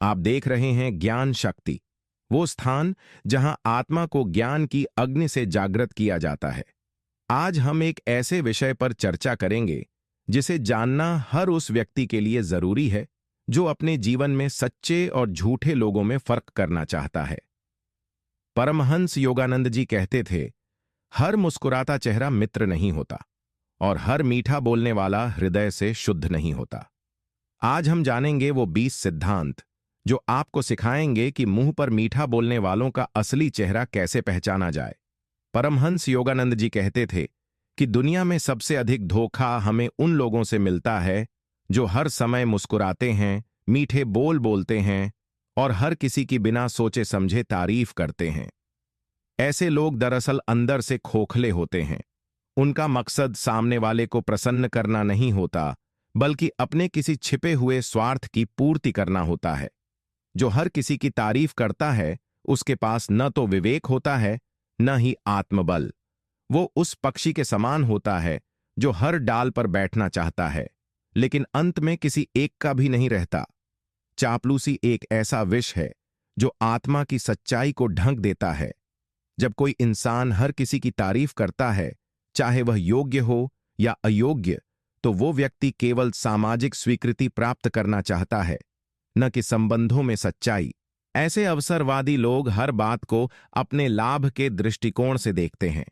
आप देख रहे हैं ज्ञान शक्ति, वो स्थान जहां आत्मा को ज्ञान की अग्नि से जागृत किया जाता है। आज हम एक ऐसे विषय पर चर्चा करेंगे जिसे जानना हर उस व्यक्ति के लिए जरूरी है जो अपने जीवन में सच्चे और झूठे लोगों में फर्क करना चाहता है। परमहंस योगानंद जी कहते थे, हर मुस्कुराता चेहरा मित्र नहीं होता और हर मीठा बोलने वाला हृदय से शुद्ध नहीं होता। आज हम जानेंगे वो 20 सिद्धांत जो आपको सिखाएंगे कि मुंह पर मीठा बोलने वालों का असली चेहरा कैसे पहचाना जाए। परमहंस योगानंद जी कहते थे कि दुनिया में सबसे अधिक धोखा हमें उन लोगों से मिलता है जो हर समय मुस्कुराते हैं, मीठे बोल बोलते हैं और हर किसी की बिना सोचे समझे तारीफ करते हैं। ऐसे लोग दरअसल अंदर से खोखले होते हैं। उनका मकसद सामने वाले को प्रसन्न करना नहीं होता, बल्कि अपने किसी छिपे हुए स्वार्थ की पूर्ति करना होता है। जो हर किसी की तारीफ करता है, उसके पास न तो विवेक होता है, न ही आत्मबल। वो उस पक्षी के समान होता है जो हर डाल पर बैठना चाहता है, लेकिन अंत में किसी एक का भी नहीं रहता। चापलूसी एक ऐसा विष है जो आत्मा की सच्चाई को ढंक देता है। जब कोई इंसान हर किसी की तारीफ करता है, चाहे वह योग्य हो या अयोग्य, तो वो व्यक्ति केवल सामाजिक स्वीकृति प्राप्त करना चाहता है, न कि संबंधों में सच्चाई। ऐसे अवसरवादी लोग हर बात को अपने लाभ के दृष्टिकोण से देखते हैं।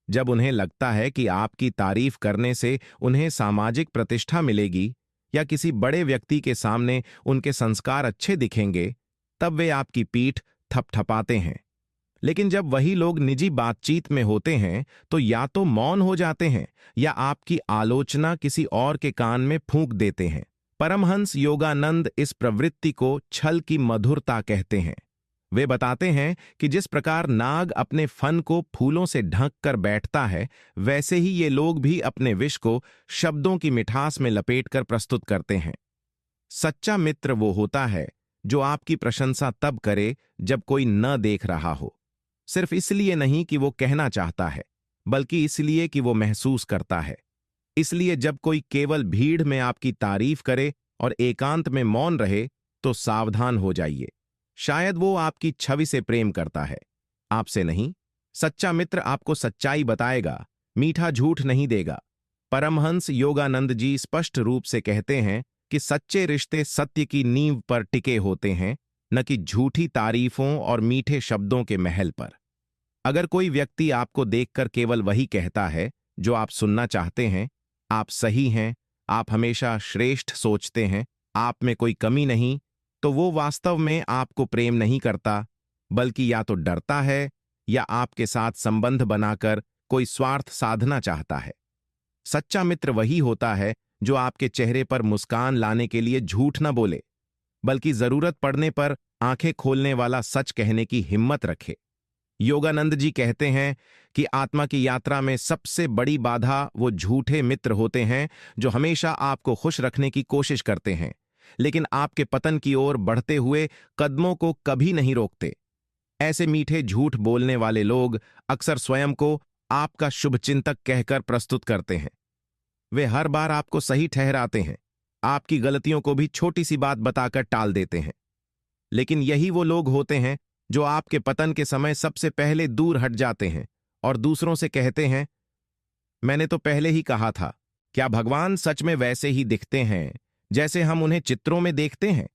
जब उन्हें लगता है कि आपकी तारीफ करने से उन्हें सामाजिक प्रतिष्ठा मिलेगी या किसी बड़े व्यक्ति के सामने उनके संस्कार अच्छे दिखेंगे, तब वे आपकी पीठ थपथपाते हैं। लेकिन जब वही लोग निजी बातचीत में होते हैं तो या तो मौन हो जाते हैं या आपकी आलोचना किसी और के कान में फूंक देते हैं। परमहंस योगानंद इस प्रवृत्ति को छल की मधुरता कहते हैं। वे बताते हैं कि जिस प्रकार नाग अपने फन को फूलों से ढक कर बैठता है, वैसे ही ये लोग भी अपने विष को शब्दों की मिठास में लपेटकर प्रस्तुत करते हैं। सच्चा मित्र वो होता है जो आपकी प्रशंसा तब करे जब कोई न देख रहा हो, सिर्फ इसलिए नहीं कि वो कहना चाहता है, बल्कि इसलिए कि वो महसूस करता है। इसलिए जब कोई केवल भीड़ में आपकी तारीफ करे और एकांत में मौन रहे, तो सावधान हो जाइए। शायद वो आपकी छवि से प्रेम करता है, आपसे नहीं। सच्चा मित्र आपको सच्चाई बताएगा, मीठा झूठ नहीं देगा। परमहंस योगानंद जी स्पष्ट रूप से कहते हैं कि सच्चे रिश्ते सत्य की नींव पर टिके होते हैं, न कि झूठी तारीफों और मीठे शब्दों के महल पर। अगर कोई व्यक्ति आपको देखकर केवल वही कहता है जो आप सुनना चाहते हैं, आप सही हैं, आप हमेशा श्रेष्ठ सोचते हैं, आप में कोई कमी नहीं, तो वो वास्तव में आपको प्रेम नहीं करता, बल्कि या तो डरता है या आपके साथ संबंध बनाकर कोई स्वार्थ साधना चाहता है। सच्चा मित्र वही होता है जो आपके चेहरे पर मुस्कान लाने के लिए झूठ न बोले, बल्कि जरूरत पड़ने पर आंखें खोलने वाला सच कहने की हिम्मत रखे। योगानंद जी कहते हैं कि आत्मा की यात्रा में सबसे बड़ी बाधा वो झूठे मित्र होते हैं जो हमेशा आपको खुश रखने की कोशिश करते हैं, लेकिन आपके पतन की ओर बढ़ते हुए कदमों को कभी नहीं रोकते। ऐसे मीठे झूठ बोलने वाले लोग अक्सर स्वयं को आपका शुभचिंतक कहकर प्रस्तुत करते हैं। वे हर बार आपको सही ठहराते हैं, आपकी गलतियों को भी छोटी सी बात बताकर टाल देते हैं। लेकिन यही वो लोग होते हैं जो आपके पतन के समय सबसे पहले दूर हट जाते हैं और दूसरों से कहते हैं, मैंने तो पहले ही कहा था। क्या भगवान सच में वैसे ही दिखते हैं जैसे हम उन्हें चित्रों में देखते हैं?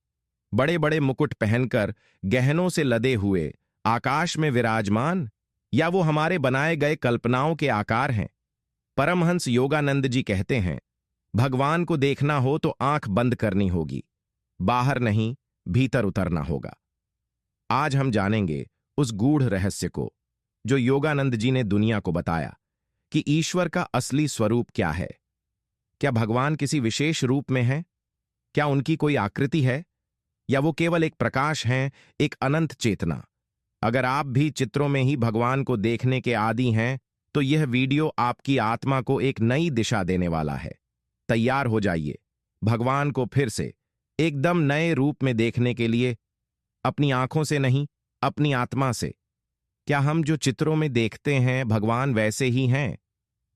बड़े बड़े मुकुट पहनकर, गहनों से लदे हुए, आकाश में विराजमान, या वो हमारे बनाए गए कल्पनाओं के आकार हैं? परमहंस योगानंद जी कहते हैं, भगवान को देखना हो तो आंख बंद करनी होगी, बाहर नहीं भीतर उतरना होगा। आज हम जानेंगे उस गूढ़ रहस्य को जो योगानंद जी ने दुनिया को बताया कि ईश्वर का असली स्वरूप क्या है। क्या भगवान किसी विशेष रूप में है? क्या उनकी कोई आकृति है, या वो केवल एक प्रकाश हैं, एक अनंत चेतना? अगर आप भी चित्रों में ही भगवान को देखने के आदी हैं, तो यह वीडियो आपकी आत्मा को एक नई दिशा देने वाला है। तैयार हो जाइए भगवान को फिर से एकदम नए रूप में देखने के लिए, अपनी आंखों से नहीं, अपनी आत्मा से। क्या हम जो चित्रों में देखते हैं भगवान वैसे ही हैं?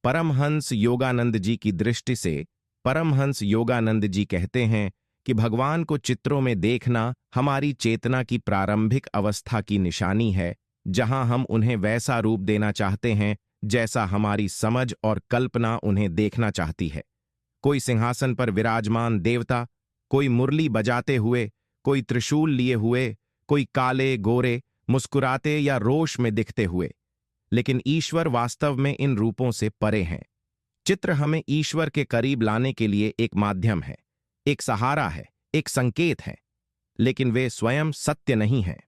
परमहंस योगानंद जी की दृष्टि से परमहंस योगानंद जी कहते हैं कि भगवान को चित्रों में देखना हमारी चेतना की प्रारंभिक अवस्था की निशानी है, जहां हम उन्हें वैसा रूप देना चाहते हैं जैसा हमारी समझ और कल्पना उन्हें देखना चाहती है। कोई सिंहासन पर विराजमान देवता, कोई मुरली बजाते हुए, कोई त्रिशूल लिए हुए, कोई काले गोरे मुस्कुराते या रोष में दिखते हुए। लेकिन ईश्वर वास्तव में इन रूपों से परे हैं। चित्र हमें ईश्वर के करीब लाने के लिए एक माध्यम है, एक सहारा है, एक संकेत है, लेकिन वे स्वयं सत्य नहीं हैं।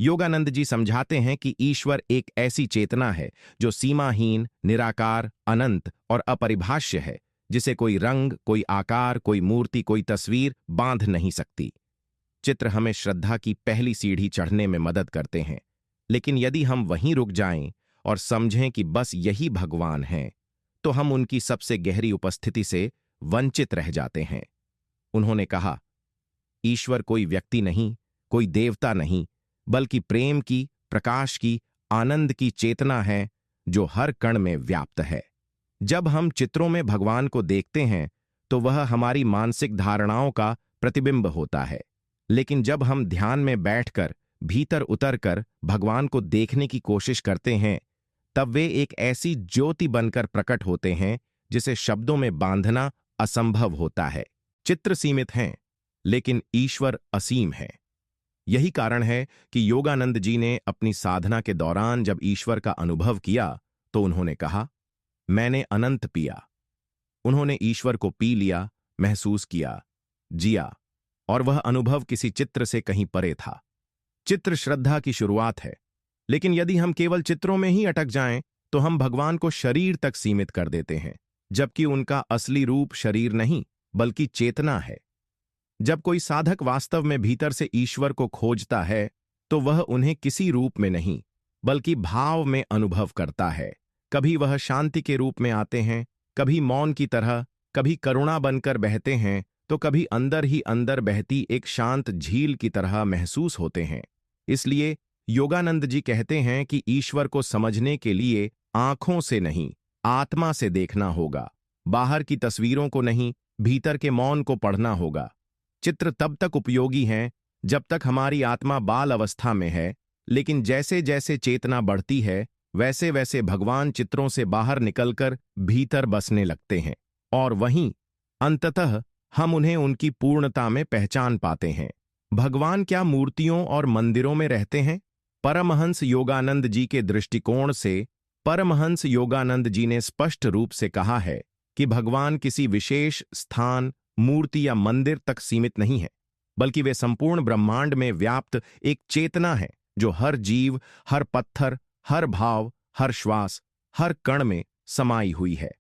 योगानंद जी समझाते हैं कि ईश्वर एक ऐसी चेतना है जो सीमाहीन, निराकार, अनंत और अपरिभाष्य है, जिसे कोई रंग, कोई आकार, कोई मूर्ति, कोई तस्वीर बांध नहीं सकती। चित्र हमें श्रद्धा की पहली सीढ़ी चढ़ने में मदद करते हैं, लेकिन यदि हम वहीं रुक जाएं और समझें कि बस यही भगवान हैं, तो हम उनकी सबसे गहरी उपस्थिति से वंचित रह जाते हैं। उन्होंने कहा, ईश्वर कोई व्यक्ति नहीं, कोई देवता नहीं, बल्कि प्रेम की, प्रकाश की, आनंद की चेतना है जो हर कण में व्याप्त है। जब हम चित्रों में भगवान को देखते हैं तो वह हमारी मानसिक धारणाओं का प्रतिबिंब होता है, लेकिन जब हम ध्यान में बैठकर भीतर उतरकर भगवान को देखने की कोशिश करते हैं, तब वे एक ऐसी ज्योति बनकर प्रकट होते हैं जिसे शब्दों में बांधना असंभव होता है। चित्र सीमित हैं, लेकिन ईश्वर असीम है। यही कारण है कि योगानंद जी ने अपनी साधना के दौरान जब ईश्वर का अनुभव किया तो उन्होंने कहा, मैंने अनंत पिया। उन्होंने ईश्वर को पी लिया, महसूस किया, जिया, और वह अनुभव किसी चित्र से कहीं परे था। चित्र श्रद्धा की शुरुआत है, लेकिन यदि हम केवल चित्रों में ही अटक जाएं तो हम भगवान को शरीर तक सीमित कर देते हैं, जबकि उनका असली रूप शरीर नहीं बल्कि चेतना है। जब कोई साधक वास्तव में भीतर से ईश्वर को खोजता है तो वह उन्हें किसी रूप में नहीं बल्कि भाव में अनुभव करता है। कभी वह शांति के रूप में आते हैं, कभी मौन की तरह, कभी करुणा बनकर बहते हैं, तो कभी अंदर ही अंदर बहती एक शांत झील की तरह महसूस होते हैं। इसलिए योगानंद जी कहते हैं कि ईश्वर को समझने के लिए आंखों से नहीं, आत्मा से देखना होगा। बाहर की तस्वीरों को नहीं, भीतर के मौन को पढ़ना होगा। चित्र तब तक उपयोगी हैं जब तक हमारी आत्मा बाल अवस्था में है, लेकिन जैसे जैसे चेतना बढ़ती है वैसे वैसे भगवान चित्रों से बाहर निकलकर भीतर बसने लगते हैं, और वहीं अंततः हम उन्हें उनकी पूर्णता में पहचान पाते हैं। भगवान क्या मूर्तियों और मंदिरों में रहते हैं? परमहंस योगानंद जी के दृष्टिकोण से परमहंस योगानंद जी ने स्पष्ट रूप से कहा है कि भगवान किसी विशेष स्थान, मूर्ति या मंदिर तक सीमित नहीं है, बल्कि वे संपूर्ण ब्रह्मांड में व्याप्त एक चेतना है जो हर जीव, हर पत्थर, हर भाव, हर श्वास, हर कण में समाई हुई है।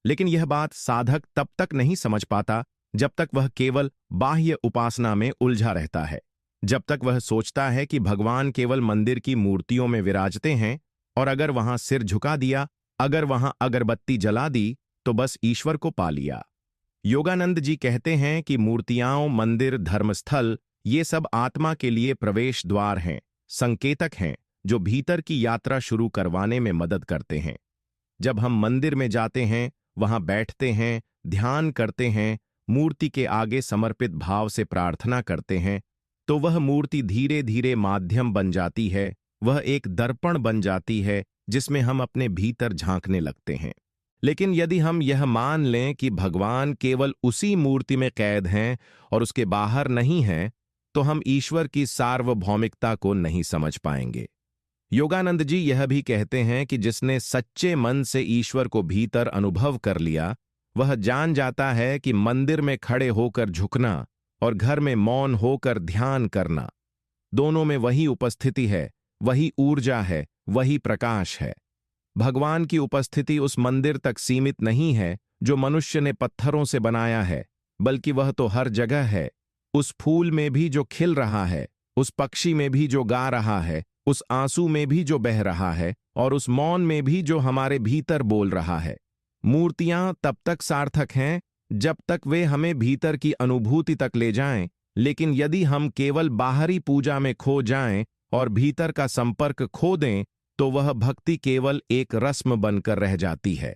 लेकिन यह बात साधक तब तक नहीं समझ पाता जब तक वह केवल बाह्य उपासना में उलझा रहता है। जब तक वह सोचता है कि भगवान केवल मंदिर की मूर्तियों में विराजते हैं और अगर वहां सिर झुका दिया, अगर वहां अगरबत्ती जला दी, तो बस ईश्वर को पा लिया। योगानंद जी कहते हैं कि मूर्तियां, मंदिर, धर्मस्थल, ये सब आत्मा के लिए प्रवेश द्वार हैं, संकेतक हैं जो भीतर की यात्रा शुरू करवाने में मदद करते हैं। जब हम मंदिर में जाते हैं, वहां बैठते हैं, ध्यान करते हैं, मूर्ति के आगे समर्पित भाव से प्रार्थना करते हैं, तो वह मूर्ति धीरे धीरे माध्यम बन जाती है। वह एक दर्पण बन जाती है जिसमें हम अपने भीतर झांकने लगते हैं। लेकिन यदि हम यह मान लें कि भगवान केवल उसी मूर्ति में कैद हैं और उसके बाहर नहीं हैं, तो हम ईश्वर की सार्वभौमिकता को नहीं समझ पाएंगे। योगानंद जी यह भी कहते हैं कि जिसने सच्चे मन से ईश्वर को भीतर अनुभव कर लिया, वह जान जाता है कि मंदिर में खड़े होकर झुकना और घर में मौन होकर ध्यान करना, दोनों में वही उपस्थिति है, वही ऊर्जा है, वही प्रकाश है। भगवान की उपस्थिति उस मंदिर तक सीमित नहीं है जो मनुष्य ने पत्थरों से बनाया है, बल्कि वह तो हर जगह है। उस फूल में भी जो खिल रहा है, उस पक्षी में भी जो गा रहा है, उस आंसू में भी जो बह रहा है, और उस मौन में भी जो हमारे भीतर बोल रहा है। मूर्तियां तब तक सार्थक हैं जब तक वे हमें भीतर की अनुभूति तक ले जाएं, लेकिन यदि हम केवल बाहरी पूजा में खो जाएं और भीतर का संपर्क खो दें, तो वह भक्ति केवल एक रस्म बनकर रह जाती है।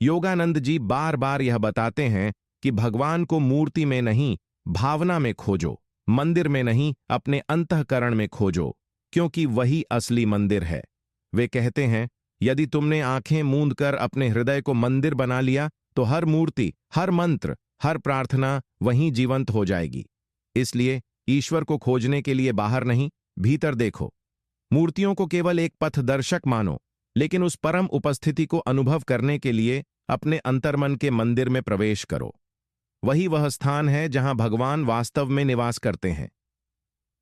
योगानंद जी बार बार यह बताते हैं कि भगवान को मूर्ति में नहीं भावना में खोजो, मंदिर में नहीं, अपने अंतःकरण में खोजो, क्योंकि वही असली मंदिर है। वे कहते हैं, यदि तुमने आंखें मूंद कर अपने हृदय को मंदिर बना लिया तो हर मूर्ति, हर मंत्र, हर प्रार्थना वहीं जीवंत हो जाएगी। इसलिए ईश्वर को खोजने के लिए बाहर नहीं, भीतर देखो। मूर्तियों को केवल एक पथदर्शक मानो, लेकिन उस परम उपस्थिति को अनुभव करने के लिए अपने अंतर्मन के मंदिर में प्रवेश करो। वही वह स्थान है जहां भगवान वास्तव में निवास करते हैं।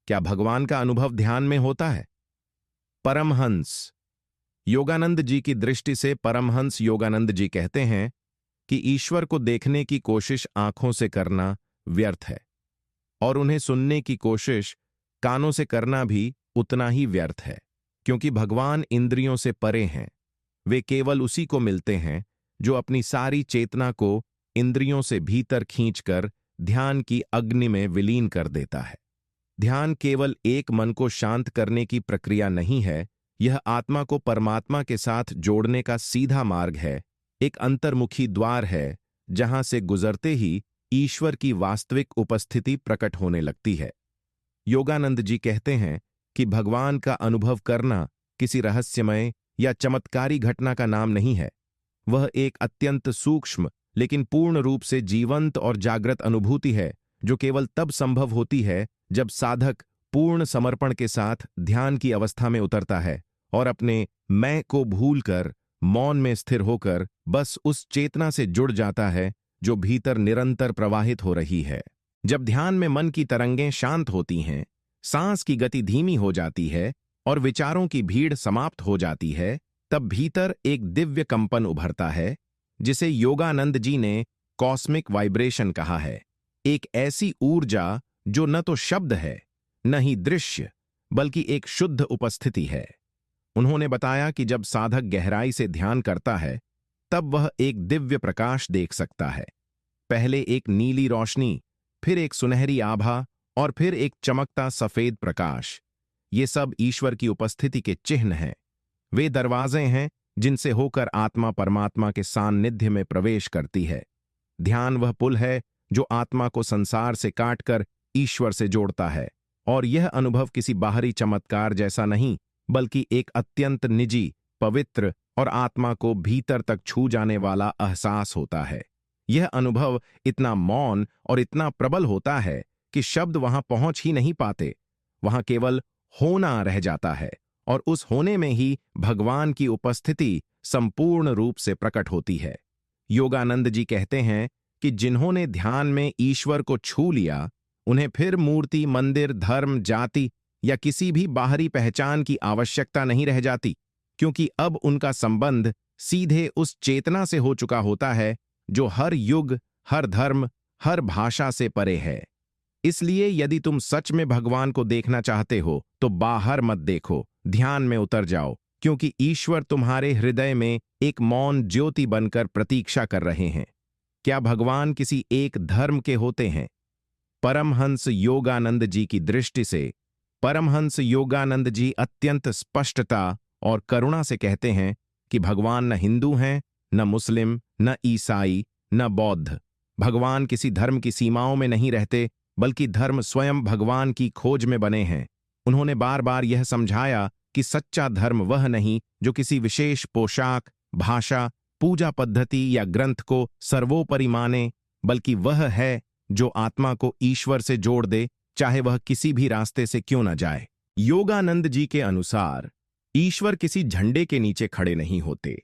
क्या भगवान का अनुभव ध्यान में होता है? परमहंस योगानंद जी की दृष्टि से परमहंस योगानंद जी कहते हैं कि ईश्वर को देखने की कोशिश आंखों से करना व्यर्थ है, और उन्हें सुनने की कोशिश कानों से करना भी उतना ही व्यर्थ है, क्योंकि भगवान इंद्रियों से परे हैं। वे केवल उसी को मिलते हैं जो अपनी सारी चेतना को इंद्रियों से भीतर खींचकर ध्यान की अग्नि में विलीन कर देता है। ध्यान केवल एक मन को शांत करने की प्रक्रिया नहीं है, यह आत्मा को परमात्मा के साथ जोड़ने का सीधा मार्ग है, एक अंतर्मुखी द्वार है जहां से गुजरते ही ईश्वर की वास्तविक उपस्थिति प्रकट होने लगती है। योगानंद जी कहते हैं कि भगवान का अनुभव करना किसी रहस्यमय या चमत्कारी घटना का नाम नहीं है। वह एक अत्यंत सूक्ष्म लेकिन पूर्ण रूप से जीवंत और जागृत अनुभूति है, जो केवल तब संभव होती है जब साधक पूर्ण समर्पण के साथ ध्यान की अवस्था में उतरता है और अपने मैं को भूलकर मौन में स्थिर होकर बस उस चेतना से जुड़ जाता है जो भीतर निरंतर प्रवाहित हो रही है। जब ध्यान में मन की तरंगें शांत होती हैं, सांस की गति धीमी हो जाती है और विचारों की भीड़ समाप्त हो जाती है, तब भीतर एक दिव्य कंपन उभरता है, जिसे योगानंद जी ने कॉस्मिक वाइब्रेशन कहा है। एक ऐसी ऊर्जा जो न तो शब्द है, न ही दृश्य, बल्कि एक शुद्ध उपस्थिति है। उन्होंने बताया कि जब साधक गहराई से ध्यान करता है, तब वह एक दिव्य प्रकाश देख सकता है। पहले एक नीली रोशनी, फिर एक सुनहरी आभा और फिर एक चमकता सफेद प्रकाश। ये सब ईश्वर की उपस्थिति के चिन्ह हैं। वे दरवाजे हैं जिनसे होकर आत्मा परमात्मा के सान्निध्य में प्रवेश करती है। ध्यान वह पुल है जो आत्मा को संसार से काटकर ईश्वर से जोड़ता है, और यह अनुभव किसी बाहरी चमत्कार जैसा नहीं, बल्कि एक अत्यंत निजी, पवित्र और आत्मा को भीतर तक छू जाने वाला एहसास होता है। यह अनुभव इतना मौन और इतना प्रबल होता है कि शब्द वहां पहुंच ही नहीं पाते। वहां केवल होना रह जाता है, और उस होने में ही भगवान की उपस्थिति संपूर्ण रूप से प्रकट होती है। योगानंद जी कहते हैं कि जिन्होंने ध्यान में ईश्वर को छू लिया, उन्हें फिर मूर्ति, मंदिर, धर्म, जाति या किसी भी बाहरी पहचान की आवश्यकता नहीं रह जाती, क्योंकि अब उनका संबंध सीधे उस चेतना से हो चुका होता है जो हर युग, हर धर्म, हर भाषा से परे है। इसलिए यदि तुम सच में भगवान को देखना चाहते हो तो बाहर मत देखो, ध्यान में उतर जाओ, क्योंकि ईश्वर तुम्हारे हृदय में एक मौन ज्योति बनकर प्रतीक्षा कर रहे हैं। क्या भगवान किसी एक धर्म के होते हैं? परमहंस योगानंद जी की दृष्टि से परमहंस योगानंद जी अत्यंत स्पष्टता और करुणा से कहते हैं कि भगवान न हिंदू हैं, न मुस्लिम, न ईसाई, न बौद्ध। भगवान किसी धर्म की सीमाओं में नहीं रहते, बल्कि धर्म स्वयं भगवान की खोज में बने हैं। उन्होंने बार बार यह समझाया कि सच्चा धर्म वह नहीं जो किसी विशेष पोशाक, भाषा, पूजा पद्धति या ग्रंथ को सर्वोपरि माने, बल्कि वह है जो आत्मा को ईश्वर से जोड़ दे, चाहे वह किसी भी रास्ते से क्यों न जाए। योगानंद जी के अनुसार ईश्वर किसी झंडे के नीचे खड़े नहीं होते।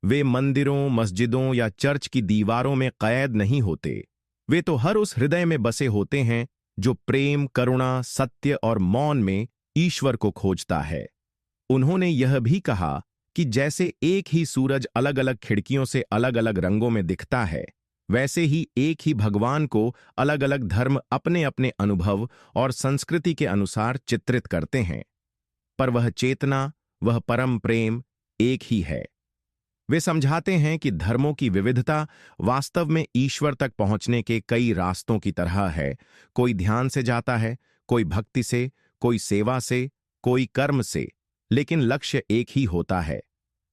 वे मंदिरों, मस्जिदों या चर्च की दीवारों में कैद नहीं होते। वे तो हर उस हृदय में बसे होते हैं जो प्रेम, करुणा, सत्य और मौन में ईश्वर को खोजता है। उन्होंने यह भी कहा कि जैसे एक ही सूरज अलग अलग खिड़कियों से अलग अलग रंगों में दिखता है, वैसे ही एक ही भगवान को अलग अलग धर्म अपने अपने अनुभव और संस्कृति के अनुसार चित्रित करते हैं, पर वह चेतना, वह परम प्रेम एक ही है। वे समझाते हैं कि धर्मों की विविधता वास्तव में ईश्वर तक पहुंचने के कई रास्तों की तरह है। कोई ध्यान से जाता है, कोई भक्ति से, कोई सेवा से, कोई कर्म से, लेकिन लक्ष्य एक ही होता है,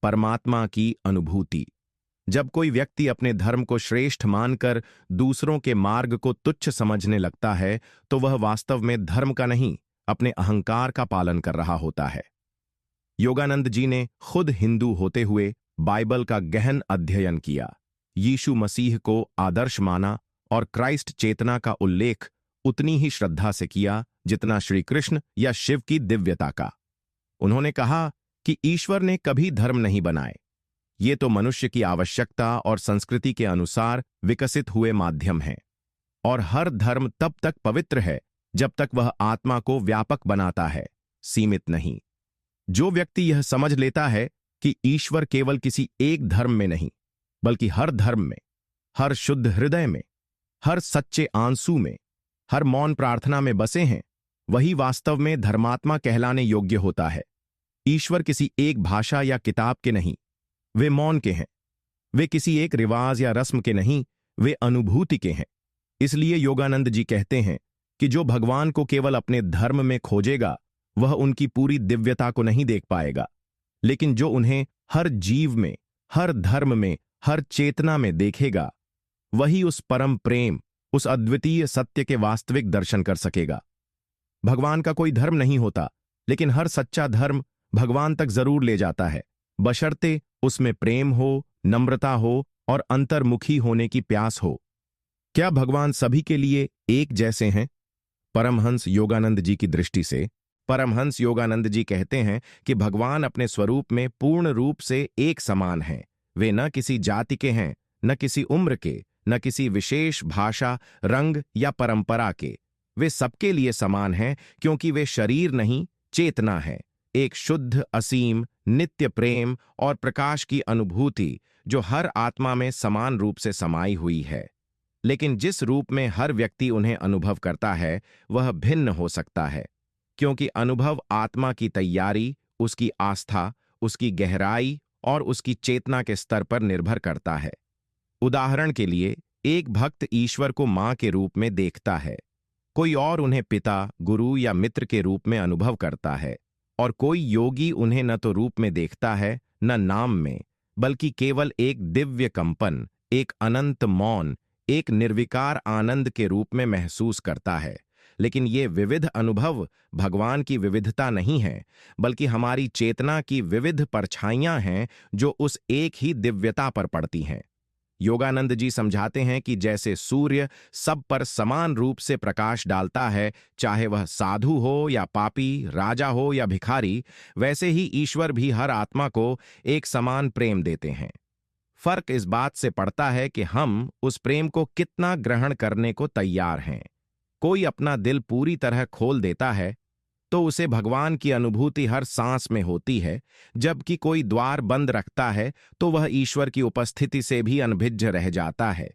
परमात्मा की अनुभूति। जब कोई व्यक्ति अपने धर्म को श्रेष्ठ मानकर दूसरों के मार्ग को तुच्छ समझने लगता है तो वह वास्तव में धर्म का नहीं, अपने अहंकार का पालन कर रहा होता है। योगानंद जी ने खुद हिंदू होते हुए बाइबल का गहन अध्ययन किया, यीशु मसीह को आदर्श माना और क्राइस्ट चेतना का उल्लेख उतनी ही श्रद्धा से किया जितना श्री कृष्ण या शिव की दिव्यता का। उन्होंने कहा कि ईश्वर ने कभी धर्म नहीं बनाए, ये तो मनुष्य की आवश्यकता और संस्कृति के अनुसार विकसित हुए माध्यम हैं, और हर धर्म तब तक पवित्र है जब तक वह आत्मा को व्यापक बनाता है, सीमित नहीं। जो व्यक्ति यह समझ लेता है कि ईश्वर केवल किसी एक धर्म में नहीं बल्कि हर धर्म में, हर शुद्ध हृदय में, हर सच्चे आंसू में, हर मौन प्रार्थना में बसे हैं, वही वास्तव में धर्मात्मा कहलाने योग्य होता है। ईश्वर किसी एक भाषा या किताब के नहीं, वे मौन के हैं। वे किसी एक रिवाज या रस्म के नहीं, वे अनुभूति के हैं। इसलिए योगानंद जी कहते हैं कि जो भगवान को केवल अपने धर्म में खोजेगा वह उनकी पूरी दिव्यता को नहीं देख पाएगा, लेकिन जो उन्हें हर जीव में, हर धर्म में, हर चेतना में देखेगा वही उस परम प्रेम, उस अद्वितीय सत्य के वास्तविक दर्शन कर सकेगा। भगवान का कोई धर्म नहीं होता, लेकिन हर सच्चा धर्म भगवान तक जरूर ले जाता है, बशर्ते उसमें प्रेम हो, नम्रता हो और अंतर्मुखी होने की प्यास हो। क्या भगवान सभी के लिए एक जैसे हैं? परमहंस योगानंद जी की दृष्टि से परमहंस योगानंद जी कहते हैं कि भगवान अपने स्वरूप में पूर्ण रूप से एक समान हैं। वे न किसी जाति के हैं, न किसी उम्र के, न किसी विशेष भाषा, रंग या परंपरा के। वे सबके लिए समान हैं क्योंकि वे शरीर नहीं, चेतना है, एक शुद्ध, असीम, नित्य प्रेम और प्रकाश की अनुभूति जो हर आत्मा में समान रूप से समाई हुई है। लेकिन जिस रूप में हर व्यक्ति उन्हें अनुभव करता है वह भिन्न हो सकता है, क्योंकि अनुभव आत्मा की तैयारी, उसकी आस्था, उसकी गहराई और उसकी चेतना के स्तर पर निर्भर करता है। उदाहरण के लिए, एक भक्त ईश्वर को मां के रूप में देखता है, कोई और उन्हें पिता, गुरु या मित्र के रूप में अनुभव करता है, और कोई योगी उन्हें न तो रूप में देखता है न नाम में, बल्कि केवल एक दिव्य कंपन, एक अनंत मौन, एक निर्विकार आनंद के रूप में महसूस करता है। लेकिन ये विविध अनुभव भगवान की विविधता नहीं है, बल्कि हमारी चेतना की विविध परछाइयां हैं जो उस एक ही दिव्यता पर पड़ती हैं। योगानंद जी समझाते हैं कि जैसे सूर्य सब पर समान रूप से प्रकाश डालता है, चाहे वह साधु हो या पापी, राजा हो या भिखारी, वैसे ही ईश्वर भी हर आत्मा को एक समान प्रेम देते हैं। फर्क इस बात से पड़ता है कि हम उस प्रेम को कितना ग्रहण करने को तैयार हैं। कोई अपना दिल पूरी तरह खोल देता है तो उसे भगवान की अनुभूति हर सांस में होती है, जबकि कोई द्वार बंद रखता है तो वह ईश्वर की उपस्थिति से भी अनभिज्ञ रह जाता है।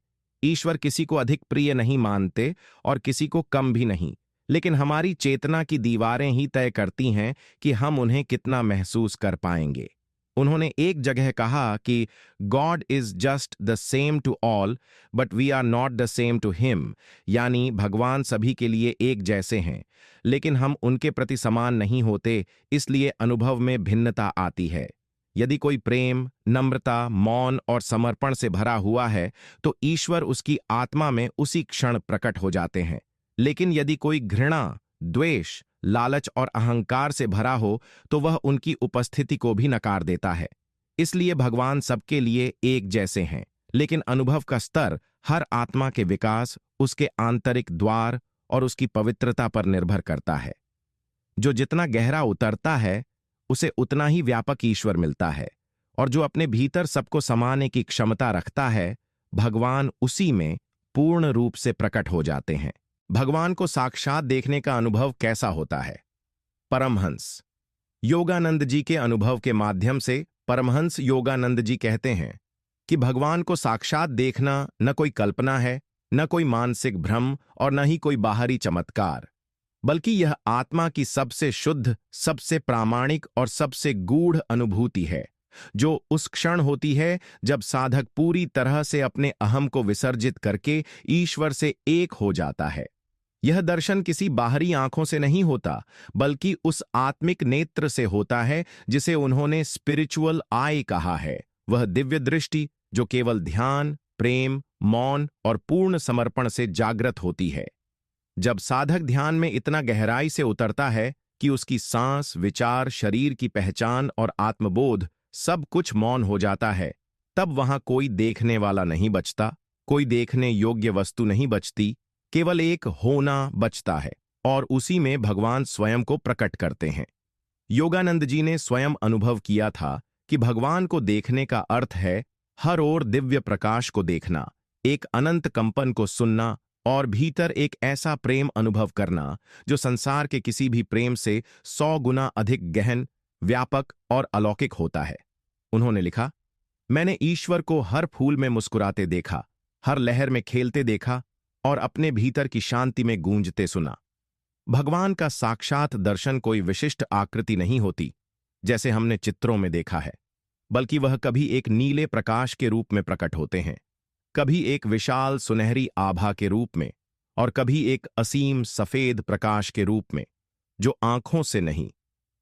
ईश्वर किसी को अधिक प्रिय नहीं मानते और किसी को कम भी नहीं, लेकिन हमारी चेतना की दीवारें ही तय करती हैं कि हम उन्हें कितना महसूस कर पाएंगे। उन्होंने एक जगह कहा कि God is just the same to all but we are not the same to him, यानी भगवान सभी के लिए एक जैसे हैं लेकिन हम उनके प्रति समान नहीं होते, इसलिए अनुभव में भिन्नता आती है। यदि कोई प्रेम, नम्रता, मौन और समर्पण से भरा हुआ है तो ईश्वर उसकी आत्मा में उसी क्षण प्रकट हो जाते हैं। लेकिन यदि कोई घृणा, द्वेष, लालच और अहंकार से भरा हो तो वह उनकी उपस्थिति को भी नकार देता है। इसलिए भगवान सबके लिए एक जैसे हैं, लेकिन अनुभव का स्तर हर आत्मा के विकास, उसके आंतरिक द्वार और उसकी पवित्रता पर निर्भर करता है। जो जितना गहरा उतरता है उसे उतना ही व्यापक ईश्वर मिलता है, और जो अपने भीतर सबको समाने की क्षमता रखता है, भगवान उसी में पूर्ण रूप से प्रकट हो जाते हैं। भगवान को साक्षात देखने का अनुभव कैसा होता है? परमहंस योगानंद जी के अनुभव के माध्यम से परमहंस योगानंद जी कहते हैं कि भगवान को साक्षात देखना न कोई कल्पना है, न कोई मानसिक भ्रम और न ही कोई बाहरी चमत्कार, बल्कि यह आत्मा की सबसे शुद्ध, सबसे प्रामाणिक और सबसे गूढ़ अनुभूति है, जो उस क्षण होती है जब साधक पूरी तरह से अपने अहम को विसर्जित करके ईश्वर से एक हो जाता है। यह दर्शन किसी बाहरी आंखों से नहीं होता, बल्कि उस आत्मिक नेत्र से होता है जिसे उन्होंने स्पिरिचुअल आई कहा है। वह दिव्य दृष्टि जो केवल ध्यान, प्रेम, मौन और पूर्ण समर्पण से जागृत होती है। जब साधक ध्यान में इतना गहराई से उतरता है कि उसकी सांस, विचार, शरीर की पहचान और आत्मबोध सब कुछ मौन हो जाता है, तब वहां कोई देखने वाला नहीं बचता, कोई देखने योग्य वस्तु नहीं बचती, केवल एक होना बचता है, और उसी में भगवान स्वयं को प्रकट करते हैं। योगानंद जी ने स्वयं अनुभव किया था कि भगवान को देखने का अर्थ है हर ओर दिव्य प्रकाश को देखना, एक अनंत कंपन को सुनना और भीतर एक ऐसा प्रेम अनुभव करना जो संसार के किसी भी प्रेम से 100 गुना अधिक गहन, व्यापक और अलौकिक होता है। उन्होंने लिखा, मैंने ईश्वर को हर फूल में मुस्कुराते देखा, हर लहर में खेलते देखा और अपने भीतर की शांति में गूंजते सुना। भगवान का साक्षात दर्शन कोई विशिष्ट आकृति नहीं होती, जैसे हमने चित्रों में देखा है, बल्कि वह कभी एक नीले प्रकाश के रूप में प्रकट होते हैं, कभी एक विशाल सुनहरी आभा के रूप में, और कभी एक असीम सफेद प्रकाश के रूप में, जो आंखों से नहीं,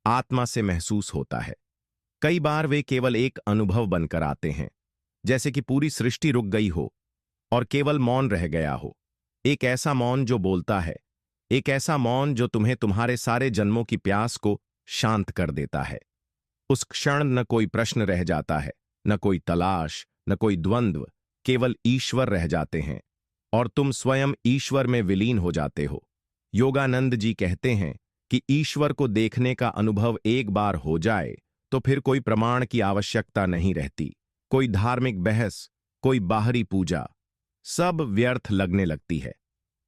आत्मा से महसूस होता है। कई बार वे केवल एक अनुभव बनकर आते हैं, जैसे कि पूरी सृष्टि रुक गई हो और केवल मौन रह गया हो। एक ऐसा मौन जो बोलता है, एक ऐसा मौन जो तुम्हें तुम्हारे सारे जन्मों की प्यास को शांत कर देता है। उस क्षण न कोई प्रश्न रह जाता है, न कोई तलाश, न कोई द्वंद्व, केवल ईश्वर रह जाते हैं और तुम स्वयं ईश्वर में विलीन हो जाते हो। योगानंद जी कहते हैं कि ईश्वर को देखने का अनुभव एक बार हो जाए तो फिर कोई प्रमाण की आवश्यकता नहीं रहती, कोई धार्मिक बहस, कोई बाहरी पूजा, सब व्यर्थ लगने लगती है,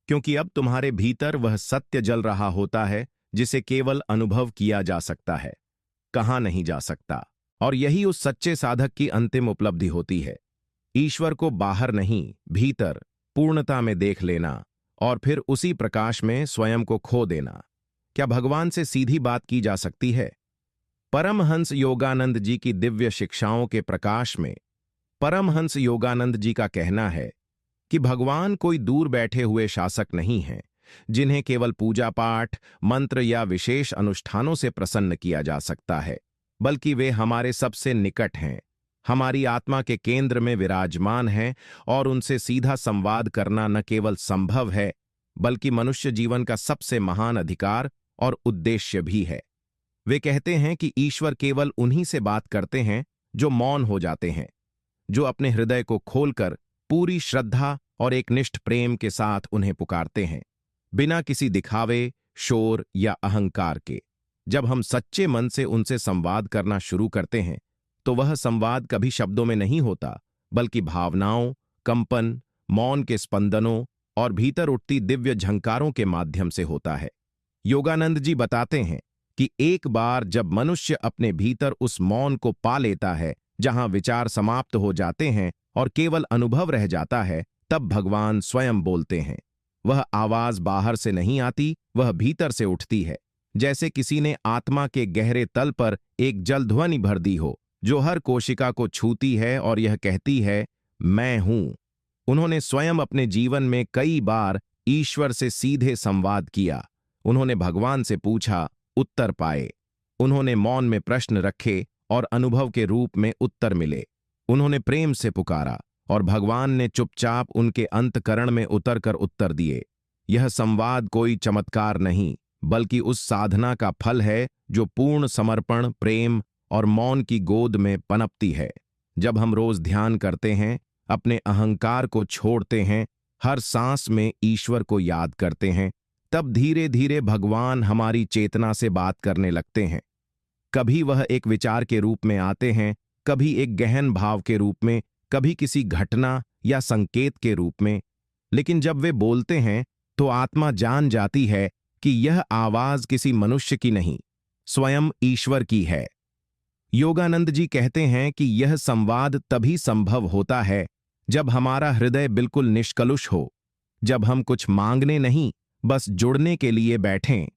क्योंकि अब तुम्हारे भीतर वह सत्य जल रहा होता है जिसे केवल अनुभव किया जा सकता है, कहा नहीं जा सकता। और यही उस सच्चे साधक की अंतिम उपलब्धि होती है, ईश्वर को बाहर नहीं, भीतर पूर्णता में देख लेना और फिर उसी प्रकाश में स्वयं को खो देना। क्या भगवान से सीधी बात की जा सकती है? परमहंस योगानंद जी की दिव्य शिक्षाओं के प्रकाश में परमहंस योगानंद जी का कहना है कि भगवान कोई दूर बैठे हुए शासक नहीं हैं, जिन्हें केवल पूजा पाठ, मंत्र या विशेष अनुष्ठानों से प्रसन्न किया जा सकता है, बल्कि वे हमारे सबसे निकट हैं, हमारी आत्मा के केंद्र में विराजमान हैं और उनसे सीधा संवाद करना न केवल संभव है, बल्कि मनुष्य जीवन का सबसे महान अधिकार और उद्देश्य भी है। वे कहते हैं कि ईश्वर केवल उन्हीं से बात करते हैं जो मौन हो जाते हैं, जो अपने हृदय को खोलकर पूरी श्रद्धा और एक निष्ठ प्रेम के साथ उन्हें पुकारते हैं, बिना किसी दिखावे, शोर या अहंकार के। जब हम सच्चे मन से उनसे संवाद करना शुरू करते हैं, तो वह संवाद कभी शब्दों में नहीं होता, बल्कि भावनाओं, कंपन, मौन के स्पंदनों और भीतर उठती दिव्य झंकारों के माध्यम से होता है। योगानंद जी बताते हैं कि एक बार जब मनुष्य अपने भीतर उस मौन को पा लेता है, जहां विचार समाप्त हो जाते हैं और केवल अनुभव रह जाता है, तब भगवान स्वयं बोलते हैं। वह आवाज बाहर से नहीं आती, वह भीतर से उठती है, जैसे किसी ने आत्मा के गहरे तल पर एक जलध्वनि भर दी हो, जो हर कोशिका को छूती है और यह कहती है, मैं हूं। उन्होंने स्वयं अपने जीवन में कई बार ईश्वर से सीधे संवाद किया। उन्होंने भगवान से पूछा, उत्तर पाए। उन्होंने मौन में प्रश्न रखे और अनुभव के रूप में उत्तर मिले। उन्होंने प्रेम से पुकारा और भगवान ने चुपचाप उनके अंतकरण में उतरकर उत्तर दिए। यह संवाद कोई चमत्कार नहीं, बल्कि उस साधना का फल है जो पूर्ण समर्पण, प्रेम और मौन की गोद में पनपती है। जब हम रोज ध्यान करते हैं, अपने अहंकार को छोड़ते हैं, हर सांस में ईश्वर को याद करते हैं, तब धीरे धीरे भगवान हमारी चेतना से बात करने लगते हैं। कभी वह एक विचार के रूप में आते हैं, कभी एक गहन भाव के रूप में, कभी किसी घटना या संकेत के रूप में। लेकिन जब वे बोलते हैं तो आत्मा जान जाती है कि यह आवाज किसी मनुष्य की नहीं, स्वयं ईश्वर की है। योगानंद जी कहते हैं कि यह संवाद तभी संभव होता है जब हमारा हृदय बिल्कुल निष्कलुष हो, जब हम कुछ मांगने नहीं, बस जुड़ने के लिए बैठें।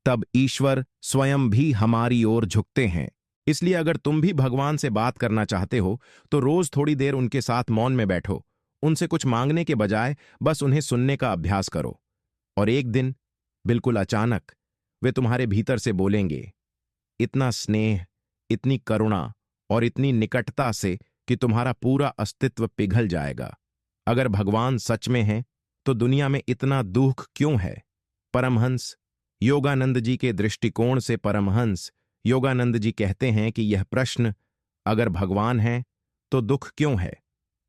तब ईश्वर स्वयं भी हमारी ओर झुकते हैं। इसलिए अगर तुम भी भगवान से बात करना चाहते हो तो रोज थोड़ी देर उनके साथ मौन में बैठो। उनसे कुछ मांगने के बजाय बस उन्हें सुनने का अभ्यास करो, और एक दिन बिल्कुल अचानक वे तुम्हारे भीतर से बोलेंगे, इतना स्नेह, इतनी करुणा और इतनी निकटता से कि तुम्हारा पूरा अस्तित्व पिघल जाएगा। अगर भगवान सच में है तो दुनिया में इतना दुख क्यों है? परमहंस योगानंद जी के दृष्टिकोण से परमहंस योगानंद जी कहते हैं कि यह प्रश्न, अगर भगवान है तो दुख क्यों है,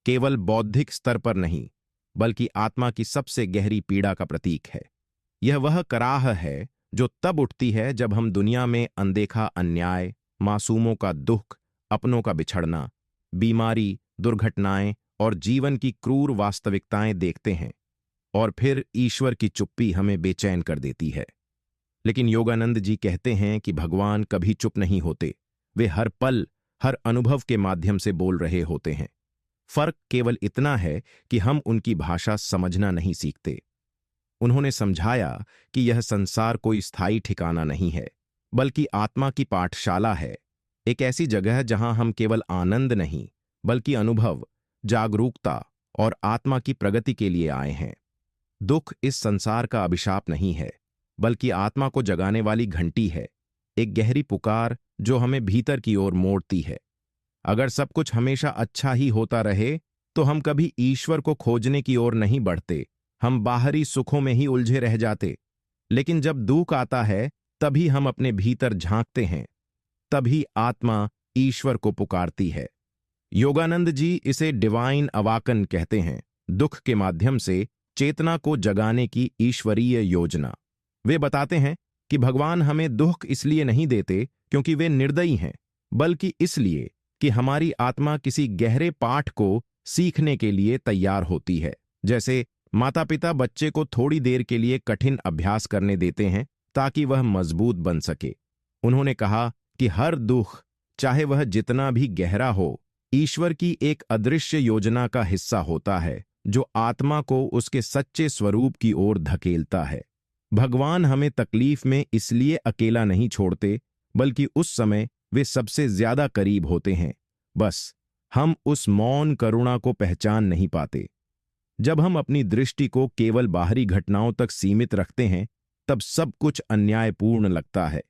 केवल बौद्धिक स्तर पर नहीं बल्कि आत्मा की सबसे गहरी पीड़ा का प्रतीक है। यह वह कराह है जो तब उठती है जब हम दुनिया में अनदेखा अन्याय, मासूमों का दुख, अपनों का बिछड़ना, बीमारी, दुर्घटनाएं और जीवन की क्रूर वास्तविकताएं देखते हैं, और फिर ईश्वर की चुप्पी हमें बेचैन कर देती है। लेकिन योगानंद जी कहते हैं कि भगवान कभी चुप नहीं होते, वे हर पल, हर अनुभव के माध्यम से बोल रहे होते हैं। फर्क केवल इतना है कि हम उनकी भाषा समझना नहीं सीखते। उन्होंने समझाया कि यह संसार कोई स्थायी ठिकाना नहीं है, बल्कि आत्मा की पाठशाला है, एक ऐसी जगह जहां हम केवल आनंद नहीं बल्कि अनुभव, जागरूकता और आत्मा की प्रगति के लिए आए हैं। दुख इस संसार का अभिशाप नहीं है, बल्कि आत्मा को जगाने वाली घंटी है, एक गहरी पुकार जो हमें भीतर की ओर मोड़ती है। अगर सब कुछ हमेशा अच्छा ही होता रहे तो हम कभी ईश्वर को खोजने की ओर नहीं बढ़ते, हम बाहरी सुखों में ही उलझे रह जाते। लेकिन जब दुख आता है तभी हम अपने भीतर झांकते हैं, तभी आत्मा ईश्वर को पुकारती है। योगानंद जी इसे डिवाइन अवाकन कहते हैं, दुख के माध्यम से चेतना को जगाने की ईश्वरीय योजना। वे बताते हैं कि भगवान हमें दुख इसलिए नहीं देते क्योंकि वे निर्दयी हैं, बल्कि इसलिए कि हमारी आत्मा किसी गहरे पाठ को सीखने के लिए तैयार होती है। जैसे माता पिता बच्चे को थोड़ी देर के लिए कठिन अभ्यास करने देते हैं ताकि वह मजबूत बन सके। उन्होंने कहा कि हर दुख, चाहे वह जितना भी गहरा हो, ईश्वर की एक अदृश्य योजना का हिस्सा होता है जो आत्मा को उसके सच्चे स्वरूप की ओर धकेलता है। भगवान हमें तकलीफ में इसलिए अकेला नहीं छोड़ते, बल्कि उस समय वे सबसे ज्यादा करीब होते हैं, बस हम उस मौन करुणा को पहचान नहीं पाते। जब हम अपनी दृष्टि को केवल बाहरी घटनाओं तक सीमित रखते हैं तब सब कुछ अन्यायपूर्ण लगता है,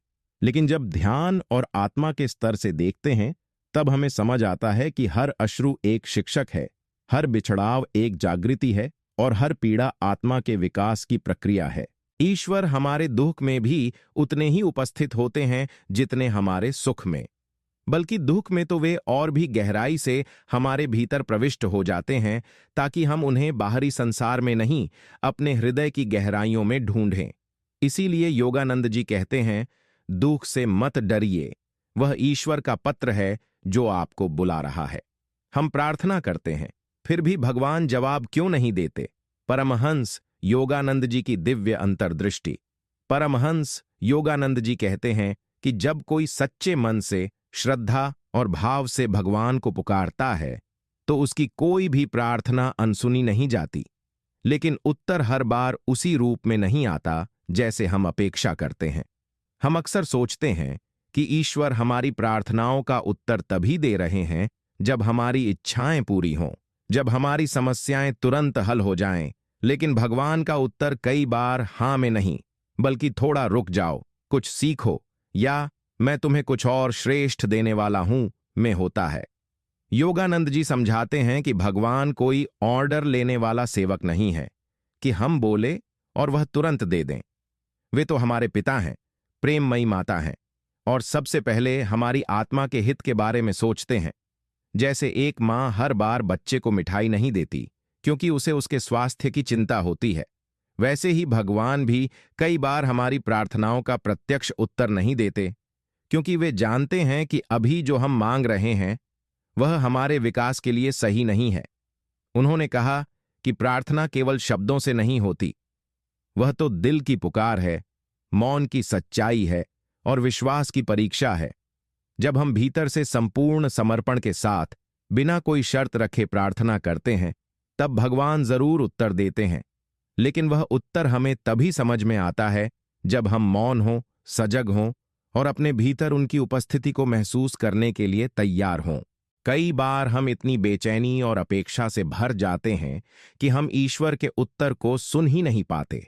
लेकिन जब ध्यान और आत्मा के स्तर से देखते हैं तब हमें समझ आता है कि हर अश्रु एक शिक्षक है, हर बिछड़ाव एक जागृति है और हर पीड़ा आत्मा के विकास की प्रक्रिया है। ईश्वर हमारे दुख में भी उतने ही उपस्थित होते हैं जितने हमारे सुख में, बल्कि दुख में तो वे और भी गहराई से हमारे भीतर प्रविष्ट हो जाते हैं ताकि हम उन्हें बाहरी संसार में नहीं, अपने हृदय की गहराइयों में ढूंढें। इसीलिए योगानंद जी कहते हैं, दुख से मत डरिए, वह ईश्वर का पत्र है जो आपको बुला रहा है। हम प्रार्थना करते हैं, फिर भी भगवान जवाब क्यों नहीं देते? परमहंस योगानंद जी की दिव्य अंतर्दृष्टि। परमहंस योगानंद जी कहते हैं कि जब कोई सच्चे मन से, श्रद्धा और भाव से भगवान को पुकारता है तो उसकी कोई भी प्रार्थना अनसुनी नहीं जाती, लेकिन उत्तर हर बार उसी रूप में नहीं आता जैसे हम अपेक्षा करते हैं। हम अक्सर सोचते हैं कि ईश्वर हमारी प्रार्थनाओं का उत्तर तभी दे रहे हैं जब हमारी इच्छाएं पूरी हों, जब हमारी समस्याएं तुरंत हल हो जाएं, लेकिन भगवान का उत्तर कई बार हाँ में नहीं, बल्कि थोड़ा रुक जाओ, कुछ सीखो, या मैं तुम्हें कुछ और श्रेष्ठ देने वाला हूं में होता है। योगानंद जी समझाते हैं कि भगवान कोई ऑर्डर लेने वाला सेवक नहीं है कि हम बोले और वह तुरंत दे दें। वे तो हमारे पिता हैं, प्रेममयी माता हैं, और सबसे पहले हमारी आत्मा के हित के बारे में सोचते हैं। जैसे एक माँ हर बार बच्चे को मिठाई नहीं देती क्योंकि उसे उसके स्वास्थ्य की चिंता होती है, वैसे ही भगवान भी कई बार हमारी प्रार्थनाओं का प्रत्यक्ष उत्तर नहीं देते क्योंकि वे जानते हैं कि अभी जो हम मांग रहे हैं वह हमारे विकास के लिए सही नहीं है। उन्होंने कहा कि प्रार्थना केवल शब्दों से नहीं होती, वह तो दिल की पुकार है, मौन की सच्चाई है और विश्वास की परीक्षा है। जब हम भीतर से संपूर्ण समर्पण के साथ बिना कोई शर्त रखे प्रार्थना करते हैं तब भगवान जरूर उत्तर देते हैं, लेकिन वह उत्तर हमें तभी समझ में आता है जब हम मौन हों, सजग हों और अपने भीतर उनकी उपस्थिति को महसूस करने के लिए तैयार हों। कई बार हम इतनी बेचैनी और अपेक्षा से भर जाते हैं कि हम ईश्वर के उत्तर को सुन ही नहीं पाते।